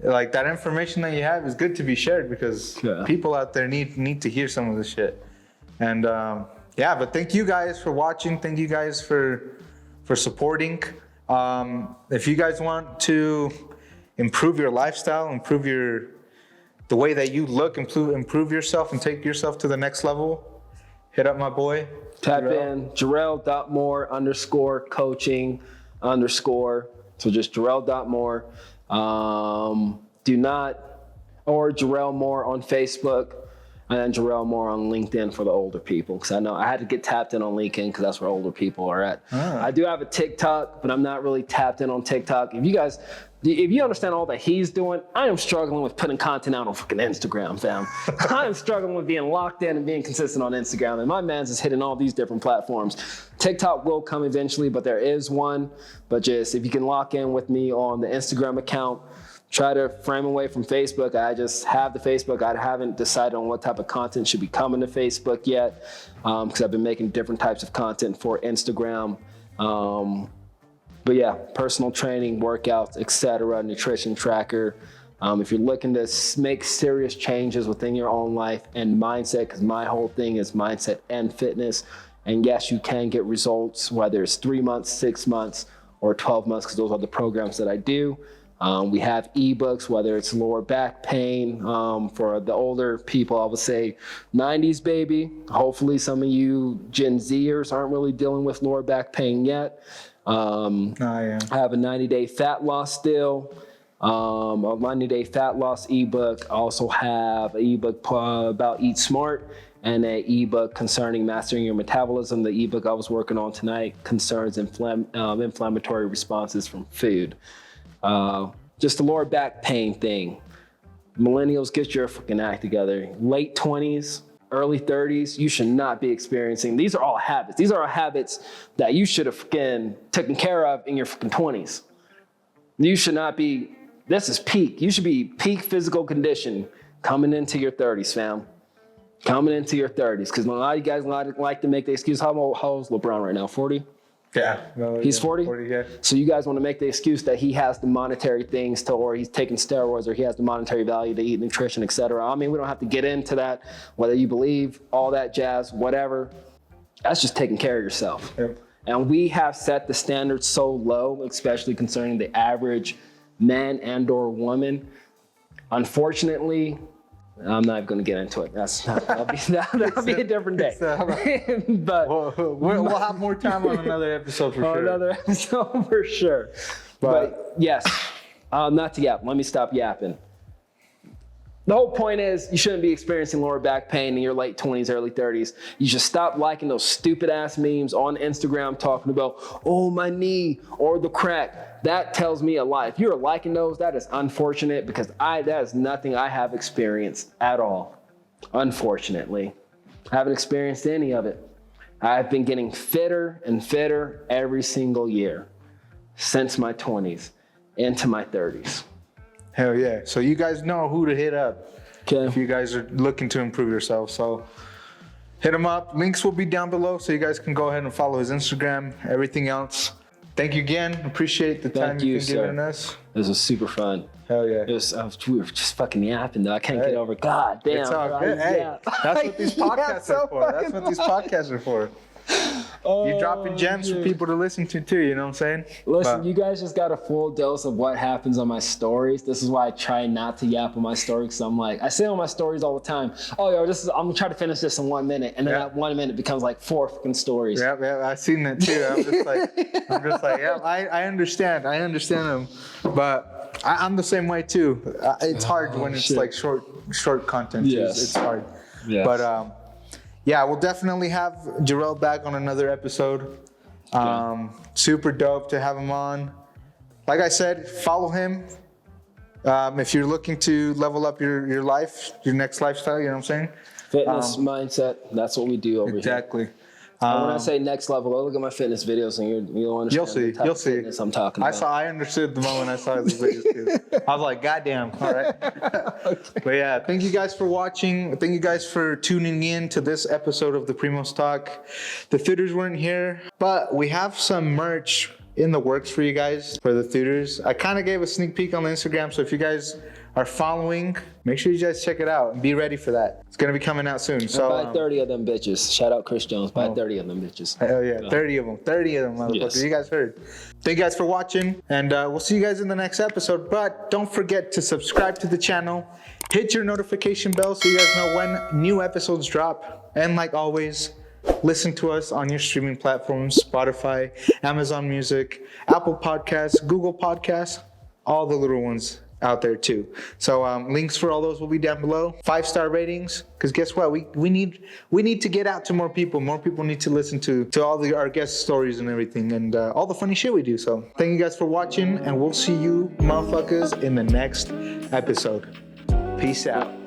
like that information that you have is good to be shared because people out there need to hear some of this shit. And but thank you guys for watching. Thank you guys for supporting. If you guys want to improve your lifestyle, improve the way that you look, improve yourself and take yourself to the next level, hit up my boy. Tap in JARRELL.MOORE_coaching_. So just JARRELL.MOORE. Or Jarrell Moore on Facebook, and then Jarrell Moore on LinkedIn for the older people. Because I know I had to get tapped in on LinkedIn because that's where older people are at. I do have a TikTok, but I'm not really tapped in on TikTok. If you understand all that he's doing, I am struggling with putting content out on fucking Instagram, fam. I am struggling with being locked in and being consistent on Instagram. And my man's is hitting all these different platforms. TikTok will come eventually, but there is one. But just if you can lock in with me on the Instagram account, try to frame away from Facebook. I just have the Facebook. I haven't decided on what type of content should be coming to Facebook yet, because I've been making different types of content for Instagram. But yeah, personal training, workouts, etc., nutrition tracker. If you're looking to make serious changes within your own life and mindset, because my whole thing is mindset and fitness. And yes, you can get results, whether it's 3 months, 6 months, or 12 months, because those are the programs that I do. We have ebooks, whether it's lower back pain. For the older people, I would say 90s baby. Hopefully some of you Gen Zers aren't really dealing with lower back pain yet. I have a 90-day fat loss still. A 90-day fat loss ebook. I also have an ebook about Eat Smart and an ebook concerning mastering your metabolism. The ebook I was working on tonight concerns inflammatory responses from food. Just the lower back pain thing. Millennials, get your fucking act together. Late 20s, early 30s, you should not be experiencing. These are all habits. These are all habits that you should have fucking taken care of in your fucking 20s. You should not be. This is peak. You should be peak physical condition coming into your 30s, fam. Coming into your 30s. Because a lot of you guys like to make the excuse. How old is LeBron right now? 40? Yeah. No, he's 40? 40, yeah. So you guys want to make the excuse that he has the monetary things to, or he's taking steroids, or he has the monetary value to eat nutrition, etc. I mean, we don't have to get into that, whether you believe all that jazz, whatever. That's just taking care of yourself. Yep. And we have set the standards so low, especially concerning the average man and or woman. Unfortunately, I'm not going to get into it. That'll be a different day. But we'll have more time on another episode for sure. Another episode for sure. But yes, not to yap. Let me stop yapping. The whole point is you shouldn't be experiencing lower back pain in your late 20s, early 30s. You should stop liking those stupid ass memes on Instagram talking about, oh, my knee or the crack. That tells me a lot. If you're liking those, that is unfortunate, because that is nothing I have experienced at all. Unfortunately, I haven't experienced any of it. I've been getting fitter and fitter every single year since my 20s into my 30s. Hell yeah. So you guys know who to hit up if you guys are looking to improve yourself. So hit him up. Links will be down below so you guys can go ahead and follow his Instagram, everything else. Thank you again. Appreciate the time you've been giving us. This was super fun. Hell yeah. We were just fucking yapping though. I can't get over. God damn. It's all good. Hey, that's what these podcasts are for. That's what these podcasts are for. You're dropping gems for people to listen to too, you know what I'm saying? Listen, you guys just got a full dose of what happens on my stories. This is why I try not to yap on my stories, because I'm like, I say on my stories all the time, oh, yo, I'm gonna try to finish this in 1 minute. And then that 1 minute becomes like 4 fucking stories. Yeah, I've seen that too. I'm just like, yeah, I understand them. But I'm the same way too. It's hard when it's like short content. Yes. It's hard. Yes. But yeah, we'll definitely have Jarrell back on another episode. Super dope to have him on. Like I said, follow him. If you're looking to level up your life, your next lifestyle, you know what I'm saying? Fitness, mindset, that's what we do over here. Exactly. And when I say next level, go look at my fitness videos and you'll understand You'll see. I'm talking about. I understood the moment I saw these videos too. I was like, goddamn, all right. Okay. But yeah, thank you guys for watching. Thank you guys for tuning in to this episode of the Primos Talk. The Thuters weren't here, but we have some merch in the works for you guys for the Thuters. I kind of gave a sneak peek on the Instagram, so if you guys are following, make sure you guys check it out and be ready for that. It's gonna be coming out soon. So buy 30 of them bitches. Shout out Chris Jones. Buy 30 of them bitches. Hell yeah, 30 of them, motherfuckers. Yes. You guys heard. Thank you guys for watching, and we'll see you guys in the next episode. But don't forget to subscribe to the channel, hit your notification bell so you guys know when new episodes drop. And like always, listen to us on your streaming platforms: Spotify, Amazon Music, Apple Podcasts, Google Podcasts, all the little ones out there too. So links for all those will be down below. 5-star ratings, because guess what? We need to get out to more people. More people need to listen to all our guest stories and everything, and all the funny shit we do. So thank you guys for watching, and we'll see you motherfuckers in the next episode. Peace out.